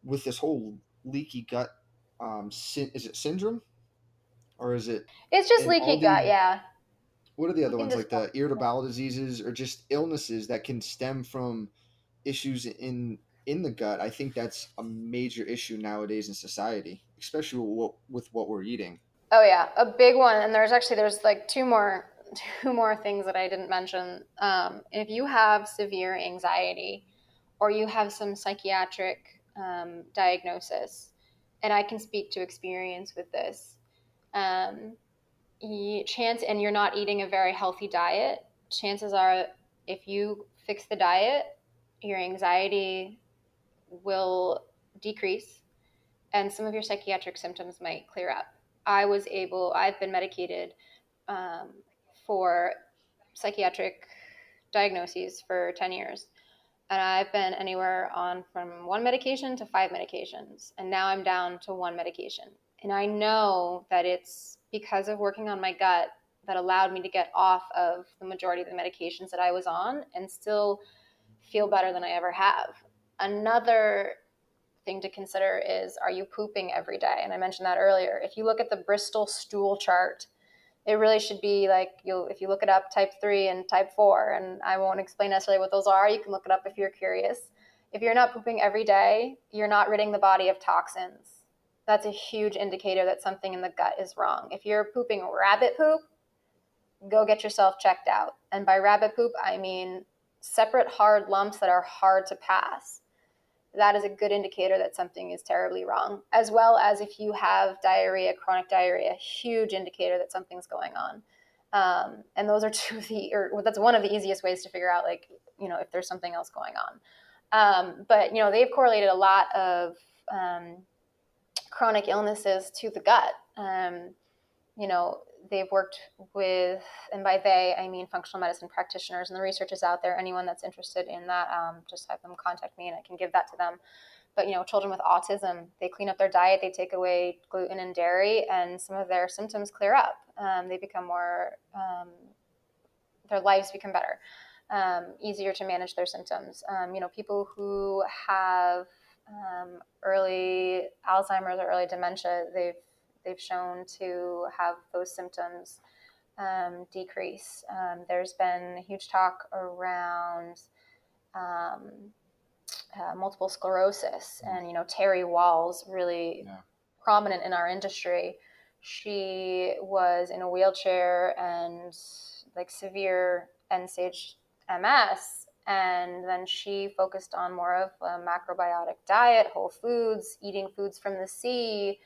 with this whole leaky gut, is it syndrome, or is it, It's just and all leaky gut, the, yeah. what are the You other can ones, just like the irritable bowel diseases or just illnesses that can stem from issues in the gut? I think that's a major issue nowadays in society, especially with what we're eating. Oh yeah, a big one. And there's like two more things that I didn't mention. If you have severe anxiety or you have some psychiatric diagnosis, and I can speak to experience with this, and you're not eating a very healthy diet, chances are if you fix the diet, your anxiety will decrease and some of your psychiatric symptoms might clear up. I've been medicated um, for psychiatric diagnoses for 10 years. And I've been anywhere on from one medication to 5 medications. And now I'm down to one medication. And I know that it's because of working on my gut that allowed me to get off of the majority of the medications that I was on and still feel better than I ever have. Another thing to consider is, are you pooping every day? And I mentioned that earlier. If you look at the Bristol stool chart, it really should be like, if you look it up, type 3 and type 4, and I won't explain necessarily what those are. You can look it up if you're curious. If you're not pooping every day, you're not ridding the body of toxins. That's a huge indicator that something in the gut is wrong. If you're pooping rabbit poop, go get yourself checked out. And by rabbit poop, I mean separate hard lumps that are hard to pass. That is a good indicator that something is terribly wrong, as well as if you have diarrhea, chronic diarrhea, huge indicator that something's going on. And those are that's one of the easiest ways to figure out, like, if there's something else going on. But they've correlated a lot of chronic illnesses to the gut. They've worked with, and by they, I mean functional medicine practitioners, and the research is out there. Anyone that's interested in that, just have them contact me and I can give that to them. But children with autism, they clean up their diet, they take away gluten and dairy, and some of their symptoms clear up. They become more, their lives become better, easier to manage their symptoms. People who have early Alzheimer's or early dementia, they've shown to have those symptoms decrease. There's been huge talk around um, multiple sclerosis, and Terry Walls, really prominent in our industry. She was in a wheelchair and like severe end stage MS, and then she focused on more of a macrobiotic diet, whole foods, eating foods from the sea.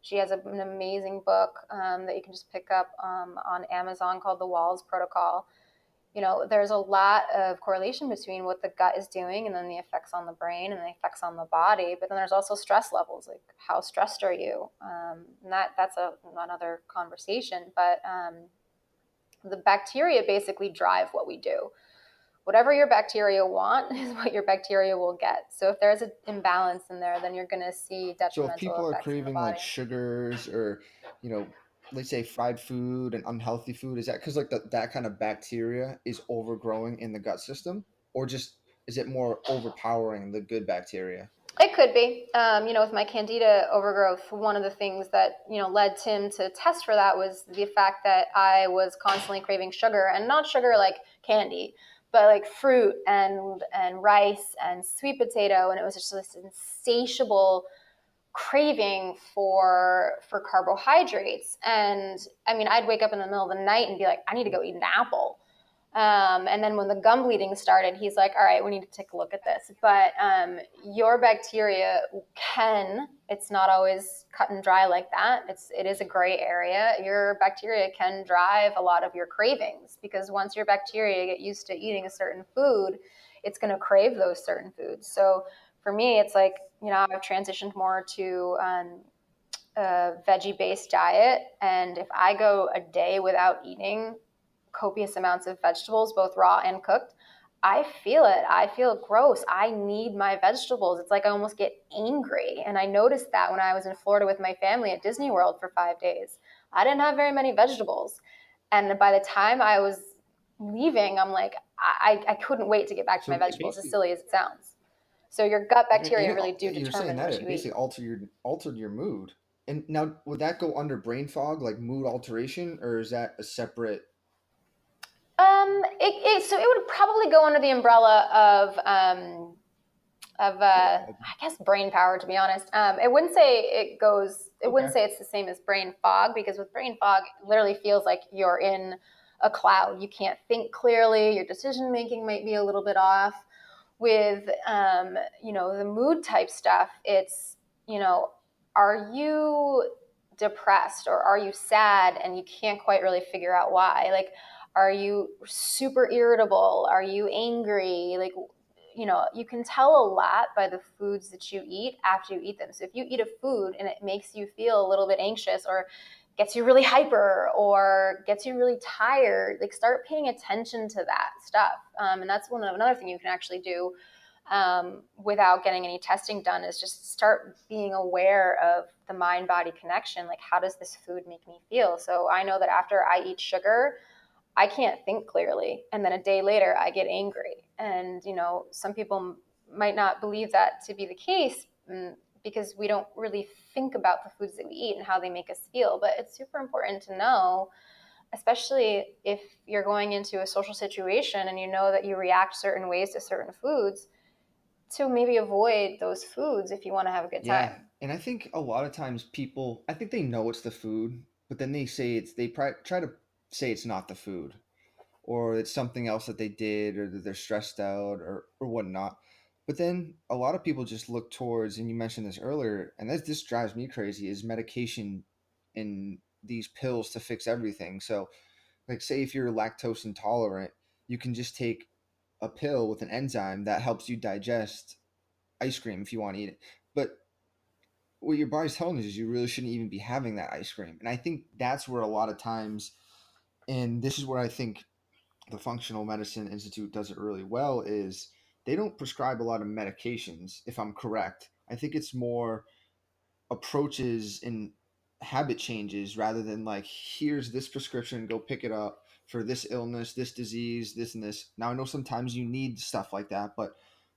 She has an amazing book that you can just pick up on Amazon called The Walls Protocol. There's a lot of correlation between what the gut is doing and then the effects on the brain and the effects on the body. But then there's also stress levels, like how stressed are you? And that's another conversation. But the bacteria basically drive what we do. Whatever your bacteria want is what your bacteria will get. So if there's an imbalance in there, then you're going to see So if detrimental people are effects in the craving like body. sugars or, let's say fried food and unhealthy food, is that because like that kind of bacteria is overgrowing in the gut system, or just is it more overpowering the good bacteria? It could be. With my candida overgrowth, one of the things that, led Tim to test for that was the fact that I was constantly craving sugar, and not sugar like candy, but like fruit and rice and sweet potato. And it was just this insatiable craving for carbohydrates. And I mean, I'd wake up in the middle of the night and be like, I need to go eat an apple. And then when the gum bleeding started, he's like, all right, we need to take a look at this. But your bacteria it's not always cut and dry like that. It is a gray area. Your bacteria can drive a lot of your cravings, because once your bacteria get used to eating a certain food, it's going to crave those certain foods. So for me, it's like, I've transitioned more to a veggie-based diet. And if I go a day without eating copious amounts of vegetables, both raw and cooked, I feel it. I feel gross. I need my vegetables. It's like I almost get angry. And I noticed that when I was in Florida with my family at Disney World for 5 days. I didn't have very many vegetables. And by the time I was leaving, I'm like, I couldn't wait to get back to my vegetables, as silly as it sounds. So your gut bacteria really do You're saying determine that what it you basically eat. altered your mood. And now would that go under brain fog, like mood alteration, or is that a separate? So it would probably go under the umbrella of I guess brain power, to be honest. It wouldn't say it goes. It wouldn't say it's the same as brain fog, because with brain fog, it literally feels like you're in a cloud. You can't think clearly. Your decision making might be a little bit off. With the mood type stuff, it's are you depressed or are you sad and you can't quite really figure out why? Like, are you super irritable? Are you angry? Like, you can tell a lot by the foods that you eat after you eat them. So if you eat a food and it makes you feel a little bit anxious, or gets you really hyper, or gets you really tired, like, start paying attention to that stuff. And that's another thing you can actually do without getting any testing done, is just start being aware of the mind-body connection. Like, how does this food make me feel? So I know that after I eat sugar, I can't think clearly. And then a day later, I get angry. And, some people might not believe that to be the case, because we don't really think about the foods that we eat and how they make us feel. But it's super important to know, especially if you're going into a social situation and you know that you react certain ways to certain foods, to maybe avoid those foods if you want to have a good Yeah, time. and I think a lot of times people, I think they know it's the food, but then try to say it's not the food, or it's something else that they did, or that they're stressed out, or whatnot. But then a lot of people just look towards, and you mentioned this earlier, and this drives me crazy, is medication and these pills to fix everything. So, like, say if you're lactose intolerant, you can just take a pill with an enzyme that helps you digest ice cream if you want to eat it. But what your body's telling you is you really shouldn't even be having that ice cream. And I think that's where a lot of times, and this is where I think the Functional Medicine Institute does it really well, is they don't prescribe a lot of medications, if I'm correct. I think it's more approaches and habit changes rather than like, here's this prescription, go pick it up for this illness, this disease, this and this. Now I know sometimes you need stuff like that, but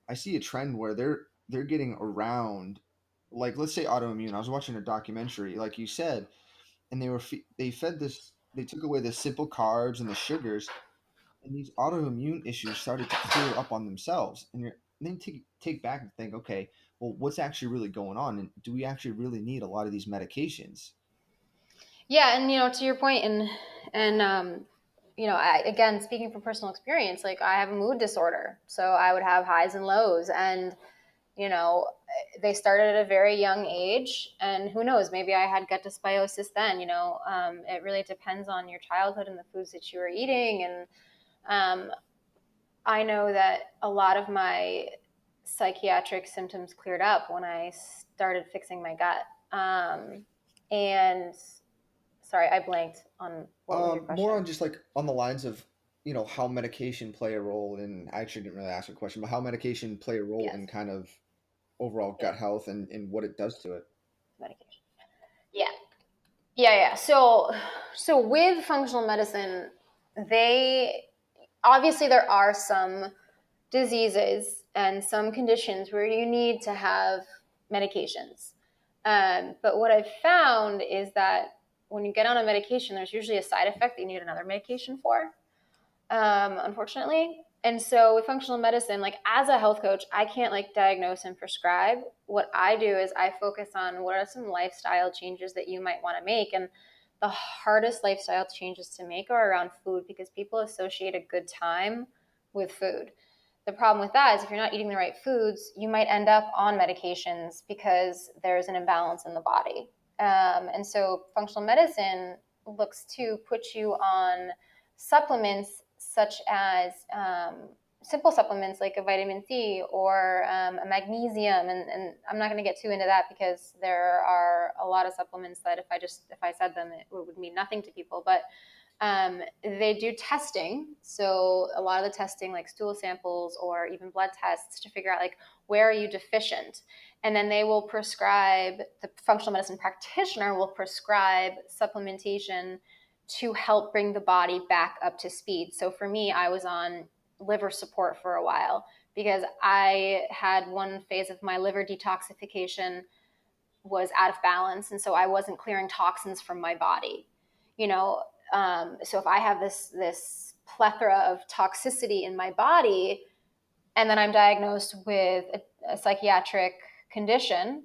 I see a trend where they're getting around, like, let's say autoimmune. I was watching a documentary, like you said, and they fed this, they took away the simple carbs and the sugars, and these autoimmune issues started to clear up on themselves. And then take back and think, okay, well, what's actually really going on, and do we actually really need a lot of these medications? Yeah, and to your point, and I, again, speaking from personal experience, like I have a mood disorder, so I would have highs and lows, and you know, they started at a very young age, and who knows, maybe I had gut dysbiosis then. It really depends on your childhood and the foods that you were eating, and I know that a lot of my psychiatric symptoms cleared up when I started fixing my gut. And sorry, I blanked on what was your More question. on just like on the lines of, how medication play a role in. I actually didn't really ask a question, but how medication play a role Yes, in kind of overall yeah, gut health and what it does to it. medication. Yeah, yeah. So with functional medicine, they obviously there are some diseases and some conditions where you need to have medications. But what I've found is that when you get on a medication, there's usually a side effect that you need another medication for, unfortunately. And so with functional medicine, like as a health coach, I can't like diagnose and prescribe. What I do is I focus on what are some lifestyle changes that you might want to make. And the hardest lifestyle changes to make are around food because people associate a good time with food. The problem with that is if you're not eating the right foods, you might end up on medications because there's an imbalance in the body. And so functional medicine looks to put you on supplements such as simple supplements like a vitamin C or a magnesium, and I'm not going to get too into that because there are a lot of supplements that if I said them, it would mean nothing to people. But they do testing, so a lot of the testing, like stool samples or even blood tests, to figure out like where are you deficient, and then they will prescribe. The functional medicine practitioner will prescribe supplementation to help bring the body back up to speed. So for me, I was on liver support for a while because I had one phase of my liver detoxification was out of balance, and so I wasn't clearing toxins from my body. So if I have this plethora of toxicity in my body, and then I'm diagnosed with a psychiatric condition,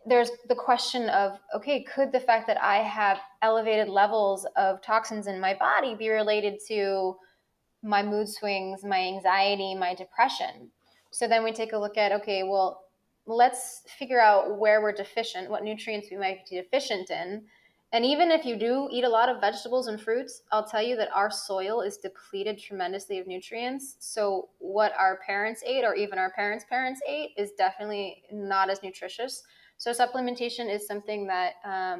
there's the question of, okay, could the fact that I have elevated levels of toxins in my body be related to my mood swings, my anxiety, my depression? So then we take a look at, okay, well, let's figure out where we're deficient, what nutrients we might be deficient in. And even if you do eat a lot of vegetables and fruits, I'll tell you that our soil is depleted tremendously of nutrients. So what our parents ate, or even our parents' parents ate, is definitely not as nutritious. So supplementation is something that a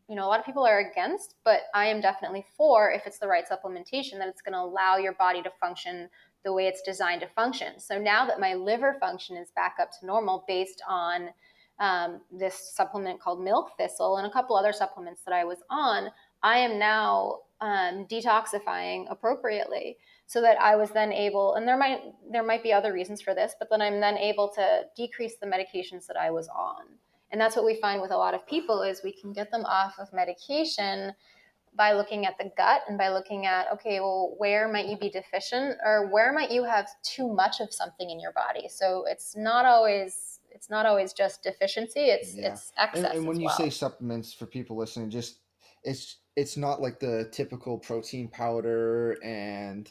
lot of people are against, but I am definitely for, if it's the right supplementation, that it's going to allow your body to function the way it's designed to function. So now that my liver function is back up to normal based on this supplement called milk thistle and a couple other supplements that I was on, I am now detoxifying appropriately, so that I was then able, and there might be other reasons for this, but then I'm then able to decrease the medications that I was on. And that's what we find with a lot of people, is we can get them off of medication by looking at the gut and by looking at, okay, well, where might you be deficient, or where might you have too much of something in your body? So it's not always just deficiency, Yeah. it's And excess when as you say well. supplements, for people listening, just it's not like the typical protein powder and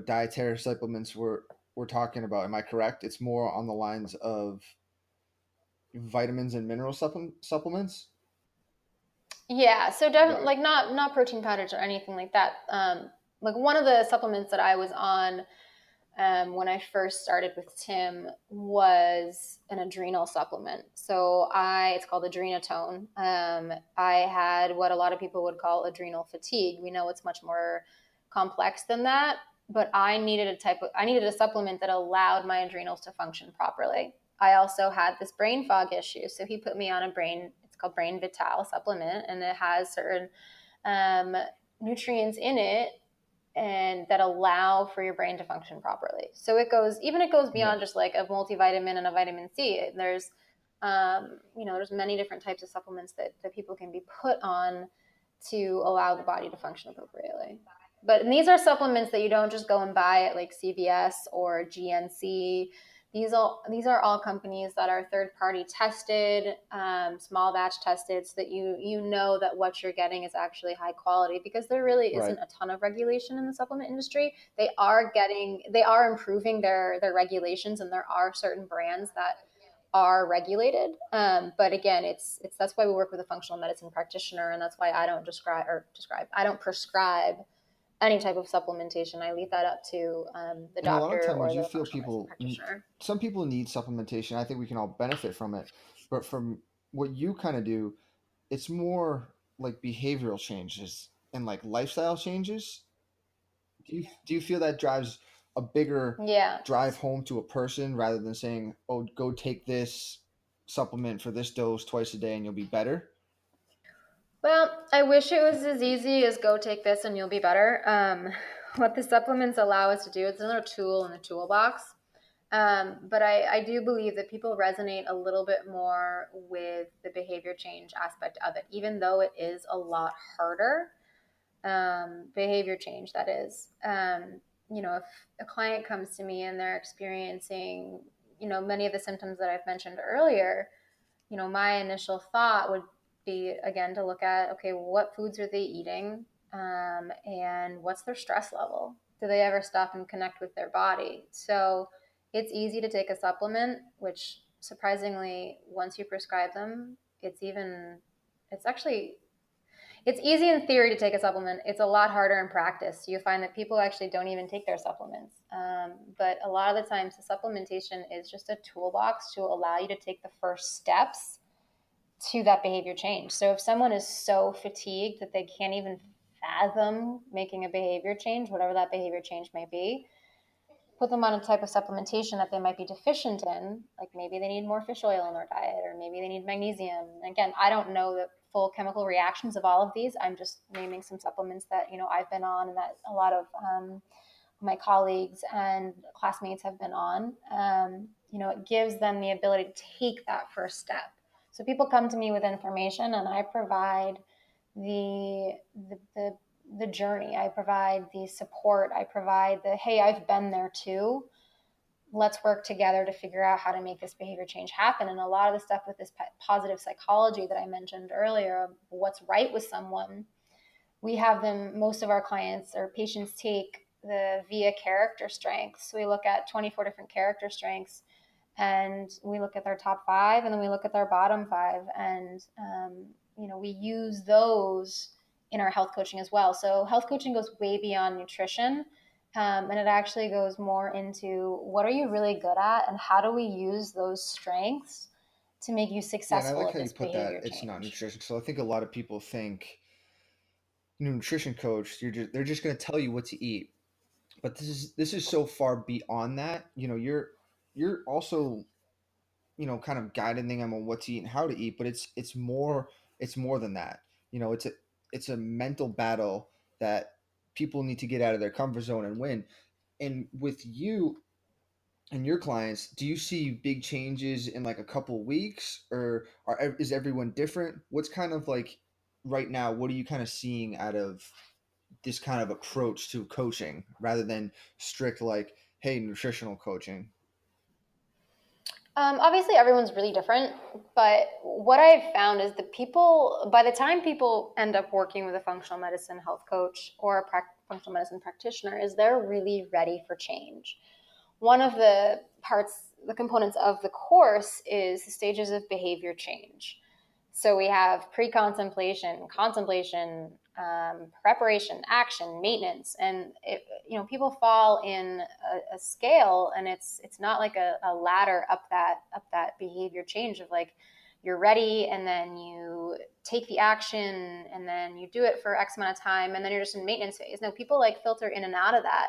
dietary supplements we're talking about. Am I correct? It's more on the lines of vitamins and mineral supplements. Yeah, so Got definitely, it. like, not protein powders or anything like that. Like one of the supplements that I was on when I first started with Tim was an adrenal supplement. So it's called Adrenatone. I had what a lot of people would call adrenal fatigue. We know it's much more complex than that, but I needed a supplement that allowed my adrenals to function properly. I also had this brain fog issue. So he put me on it's called Brain Vital supplement, and it has certain nutrients in it and that allow for your brain to function properly. So it goes beyond just like a multivitamin and a vitamin C. There's there's many different types of supplements that people can be put on to allow the body to function appropriately. But these are supplements that you don't just go and buy at like CVS or GNC. These are all companies that are third party tested, small batch tested, so that you know that what you're getting is actually high quality, because there really isn't a ton of regulation in the supplement industry. They are improving their regulations, and there are certain brands that are regulated. But again, that's why we work with a functional medicine practitioner, and that's why I don't I don't prescribe any type of supplementation. I leave that up to the And a lot of doctor times or you the feel functional medicine people, practitioner. some people need supplementation. I think we can all benefit from it. But from what you kind of do, it's more like behavioral changes and like lifestyle changes. Do you feel that drives a bigger Yeah. drive home to a person rather than saying, "Oh, go take this supplement for this dose twice a day and you'll be better"? Well, I wish it was as easy as go take this and you'll be better. What the supplements allow us to do, it's another tool in the toolbox. But I do believe that people resonate a little bit more with the behavior change aspect of it, even though it is a lot harder. Behavior change, that is. If a client comes to me and they're experiencing, many of the symptoms that I've mentioned earlier, my initial thought would be, again, to look at, okay, what foods are they eating, and what's their stress level? Do they ever stop and connect with their body? So it's easy to take a supplement, which surprisingly, once you prescribe them, it's actually it's easy in theory to take a supplement. It's a lot harder in practice. You find that people actually don't even take their supplements. But a lot of the times, the supplementation is just a toolbox to allow you to take the first steps to that behavior change. So if someone is so fatigued that they can't even fathom making a behavior change, whatever that behavior change may be, put them on a type of supplementation that they might be deficient in, like maybe they need more fish oil in their diet, or maybe they need magnesium. And again, I don't know the full chemical reactions of all of these. I'm just naming some supplements that I've been on, and that a lot of my colleagues and classmates have been on. It gives them the ability to take that first step. So people come to me with information, and I provide the the the the journey. I provide the support. I provide the, hey, I've been there too. Let's work together to figure out how to make this behavior change happen. And a lot of the stuff with this positive psychology that I mentioned earlier, what's right with someone, we have them, most of our clients or patients take the via character strengths. So we look at 24 different character strengths, and we look at their top 5, and then we look at their bottom 5, and we use those in our health coaching as well. So health coaching goes way beyond nutrition, and it actually goes more into what are you really good at, and how do we use those strengths to make you Yeah, and I successful like at how you this put that. behavior It's not change. nutrition. So I think a lot of people think nutrition coach, they're just going to tell you what to eat. But this is so far beyond that. You're also kind of guiding them on what to eat and how to eat. But it's more than that. It's a mental battle that people need to get out of their comfort zone and win. And with you and your clients, do you see big changes in like a couple weeks, or is everyone different? What's kind of like right now? What are you kind of seeing out of this kind of approach to coaching rather than strict like, hey, nutritional coaching? Obviously, everyone's really different, but what I've found is that by the time people end up working with a functional medicine health coach or a functional medicine practitioner, is they're really ready for change. One of the components of the course is the stages of behavior change. So we have pre-contemplation, contemplation, preparation, action, maintenance, and people fall in a scale, and it's not like a ladder up that behavior change of like you're ready, and then you take the action, and then you do it for X amount of time, and then you're just in maintenance phase. No, people like filter in and out of that,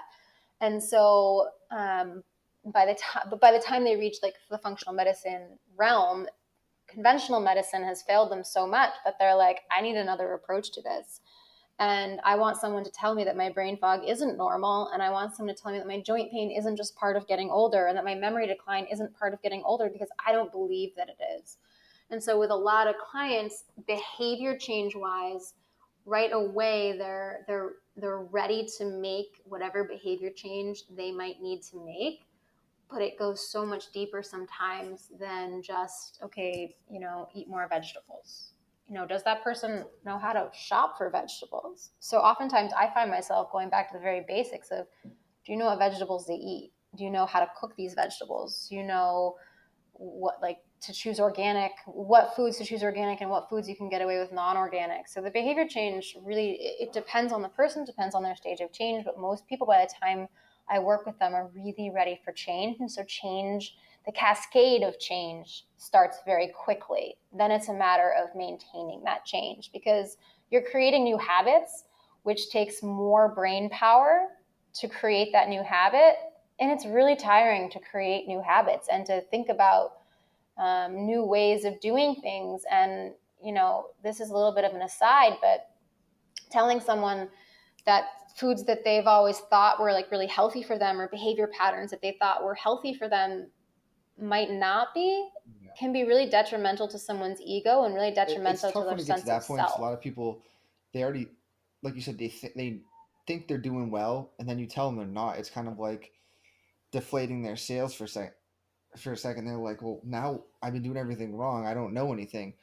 and so by the time they reach like the functional medicine realm, conventional medicine has failed them so much that they're like, I need another approach to this. And I want someone to tell me that my brain fog isn't normal. And I want someone to tell me that my joint pain isn't just part of getting older, and that my memory decline isn't part of getting older, because I don't believe that it is. And so with a lot of clients, behavior change wise, right away, they're ready to make whatever behavior change they might need to make, but it goes so much deeper sometimes than just, okay, eat more vegetables. Does that person know how to shop for vegetables? So oftentimes I find myself going back to the very basics of, do you know what vegetables they eat? Do you know how to cook these vegetables? Do you know what, like, to choose organic, what foods to choose organic, and what foods you can get away with non-organic? So the behavior change really, it depends on the person, depends on their stage of change, but most people by the time I work with them are really ready for change. And so change, the cascade of change starts very quickly. Then it's a matter of maintaining that change, because you're creating new habits, which takes more brain power to create that new habit. And it's really tiring to create new habits and to think about new ways of doing things. And, this is a little bit of an aside, but telling someone that foods that they've always thought were like really healthy for them, or behavior patterns that they thought were healthy for them, might not be, can be really detrimental to someone's ego and really detrimental to their sense of self. A lot of people, they already, like you said, they think they're doing well, and then you tell them they're not. It's kind of like deflating their sales for a second. They're like, well, now I've been doing everything wrong. I don't know anything.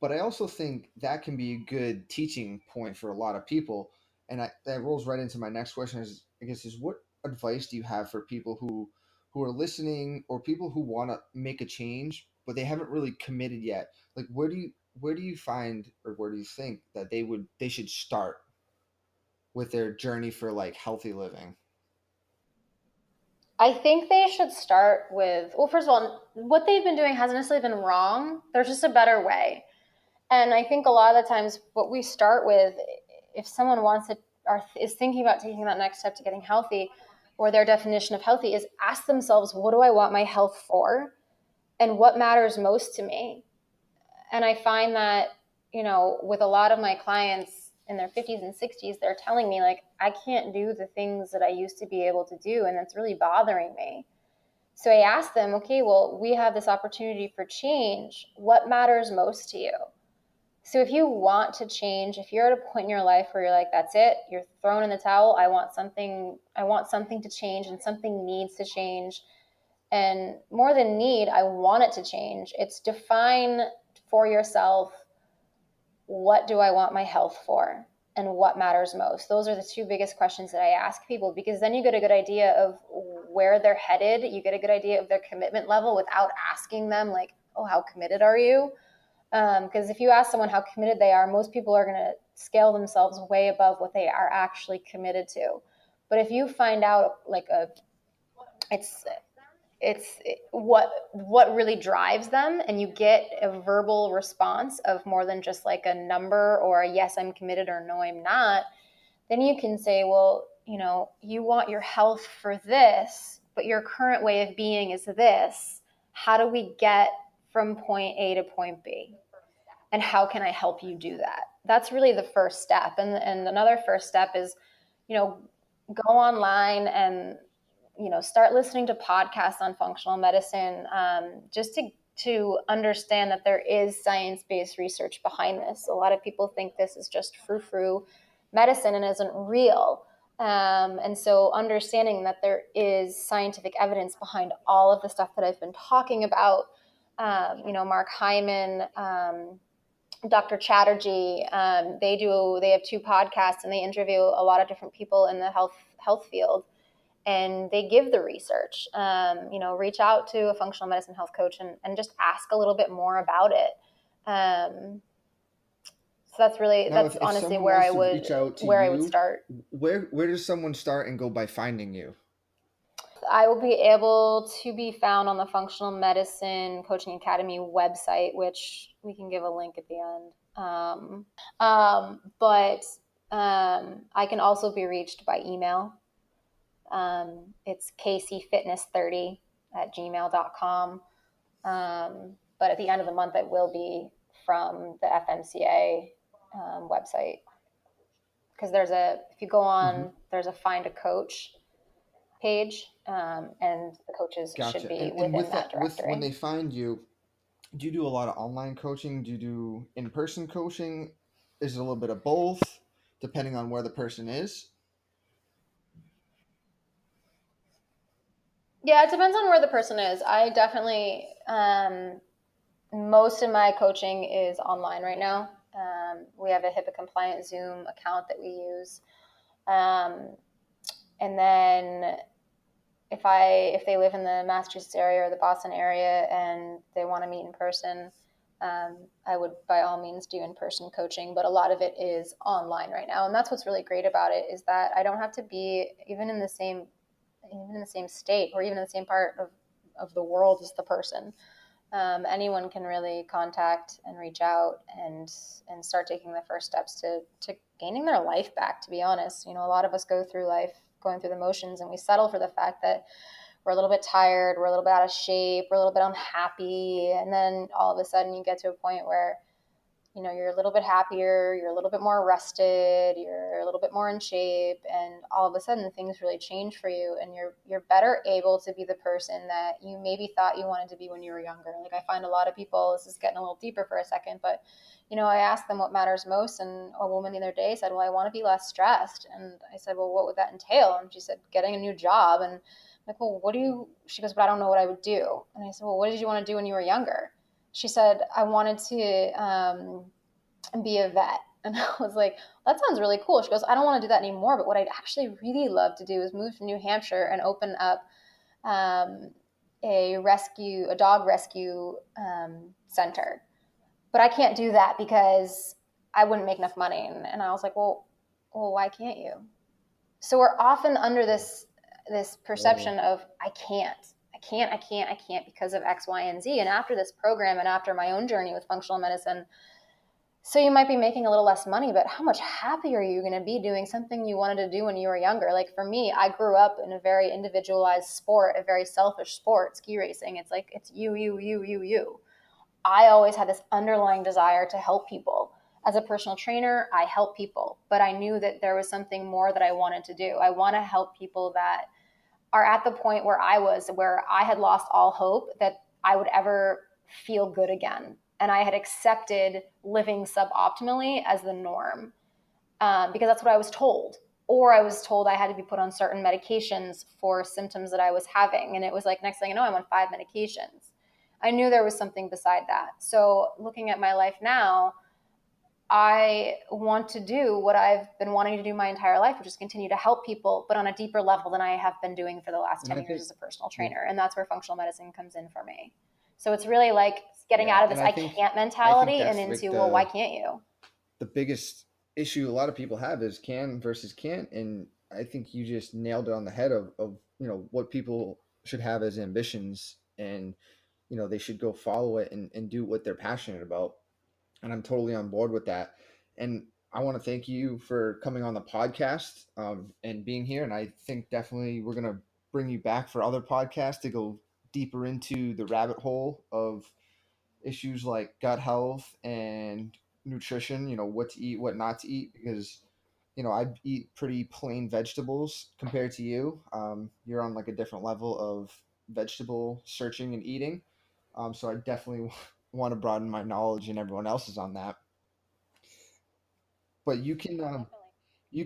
But I also think that can be a good teaching point for a lot of people. And that rolls right into my next question is, I guess, is what advice do you have for people who are listening, or people who want to make a change, but they haven't really committed yet? Like, where do you find, or where do you think that they should start with their journey for like healthy living? I think they should start with, well, first of all, what they've been doing hasn't necessarily been wrong. There's just a better way. And I think a lot of the times what we start with, if someone wants to, or is thinking about taking that next step to getting healthy, or their definition of healthy, is ask themselves, what do I want my health for? And what matters most to me? And I find that, with a lot of my clients in their 50s and 60s, they're telling me, like, I can't do the things that I used to be able to do, and it's really bothering me. So I ask them, okay, well, we have this opportunity for change. What matters most to you? So if you want to change, if you're at a point in your life where you're like, that's it, you're thrown in the towel, I want something to change, and something needs to change. And more than need, I want it to change. It's define for yourself, what do I want my health for, and what matters most? Those are the two biggest questions that I ask people, because then you get a good idea of where they're headed. You get a good idea of their commitment level without asking them, like, oh, how committed are you? Because if you ask someone how committed they are, most people are going to scale themselves way above what they are actually committed to. But if you find out, like, it's what really drives them, and you get a verbal response of more than just like a number or a yes, I'm committed, or no, I'm not, then you can say, well, you want your health for this, but your current way of being is this. How do we get from point A to point B? And how can I help you do that? That's really the first step. And another first step is, go online and, start listening to podcasts on functional medicine, just to understand that there is science-based research behind this. A lot of people think this is just frou-frou medicine and isn't real. And so understanding that there is scientific evidence behind all of the stuff that I've been talking about, Mark Hyman, Dr. Chatterjee, they have two podcasts, and they interview a lot of different people in the health field, and they give the research. Reach out to a functional medicine health coach and just ask a little bit more about it. So that's If honestly someone where wants I to would reach out to where I would you, start. where does someone start and go by finding you? I will be able to be found on the Functional Medicine Coaching Academy website, which we can give a link at the end. But I can also be reached by email. It's kcfitness30@gmail.com. But at the end of the month, it will be from the FMCA website. Because if you go on, there's a find a coach page, and the coaches should Gotcha. be And within with that that, with when directory. they find you, do you do a lot of online coaching? Do you do in-person coaching? Is it a little bit of both, depending on where the person is? Yeah, it depends on where the person is. I definitely, most of my coaching is online right now. We have a HIPAA compliant Zoom account that we use. And then if they live in the Massachusetts area or the Boston area and they want to meet in person, I would by all means do in-person coaching, but a lot of it is online right now. And that's what's really great about it, is that I don't have to be even in the same state or even in the same part of the world as the person. Anyone can really contact and reach out and start taking the first steps to gaining their life back. To be honest, a lot of us go through life going through the motions, and we settle for the fact that we're a little bit tired, we're a little bit out of shape, we're a little bit unhappy, and then all of a sudden you get to a point where you're a little bit happier, you're a little bit more rested, you're a little bit more in shape, and all of a sudden things really change for you, and you're better able to be the person that you maybe thought you wanted to be when you were younger. Like, I find a lot of people, this is getting a little deeper for a second, but I asked them what matters most, and a woman the other day said, well, I want to be less stressed. And I said, well, what would that entail? And she said, getting a new job. And I'm like, well, she goes, but I don't know what I would do. And I said, well, what did you want to do when you were younger? She said, I wanted to be a vet. And I was like, that sounds really cool. She goes, I don't want to do that anymore, but what I'd actually really love to do is move to New Hampshire and open up a dog rescue center. But I can't do that because I wouldn't make enough money. And I was like, well, why can't you? So we're often under this perception of I can't because of X, Y, and Z. And after this program and after my own journey with functional medicine, so you might be making a little less money, but how much happier are you going to be doing something you wanted to do when you were younger? Like, for me, I grew up in a very individualized sport, a very selfish sport, ski racing. It's like, it's you, you, you, you, you. I always had this underlying desire to help people. As a personal trainer, I help people, but I knew that there was something more that I wanted to do. I want to help people that are at the point where I was, where I had lost all hope that I would ever feel good again. And I had accepted living suboptimally as the norm, because that's what I was told. Or I was told I had to be put on certain medications for symptoms that I was having. And it was like, next thing you know, I'm on 5 medications. I knew there was something beside that. So looking at my life now, I want to do what I've been wanting to do my entire life, which is continue to help people, but on a deeper level than I have been doing for the last 10 years as a personal trainer. And that's where functional medicine comes in for me. So it's really like getting out of this I can't mentality and into, well, why can't you? The biggest issue a lot of people have is can versus can't. And I think you just nailed it on the head of what people should have as ambitions, and they should go follow it and do what they're passionate about. And I'm totally on board with that. And I want to thank you for coming on the podcast, and being here. And I think definitely we're going to bring you back for other podcasts to go deeper into the rabbit hole of issues like gut health and nutrition, what to eat, what not to eat, because I eat pretty plain vegetables compared to you. You're on like a different level of vegetable searching and eating. So I definitely want to broaden my knowledge, and everyone else's on that. But you can you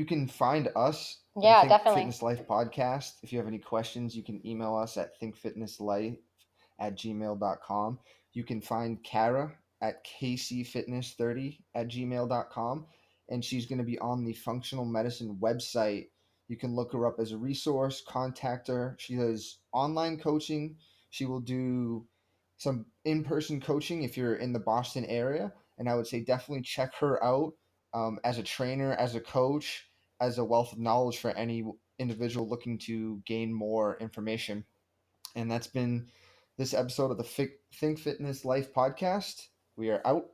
can find us at the Yeah, Think definitely. Fitness Life podcast. If you have any questions, you can email us at thinkfitnesslife@gmail.com. You can find Kara at kcfitness30@gmail.com, and she's going to be on the functional medicine website. You can look her up as a resource, contact her. She does online coaching. She will do some in-person coaching if you're in the Boston area, and I would say definitely check her out, as a trainer, as a coach, as a wealth of knowledge for any individual looking to gain more information. And that's been this episode of the Think Fitness Life podcast. We are out.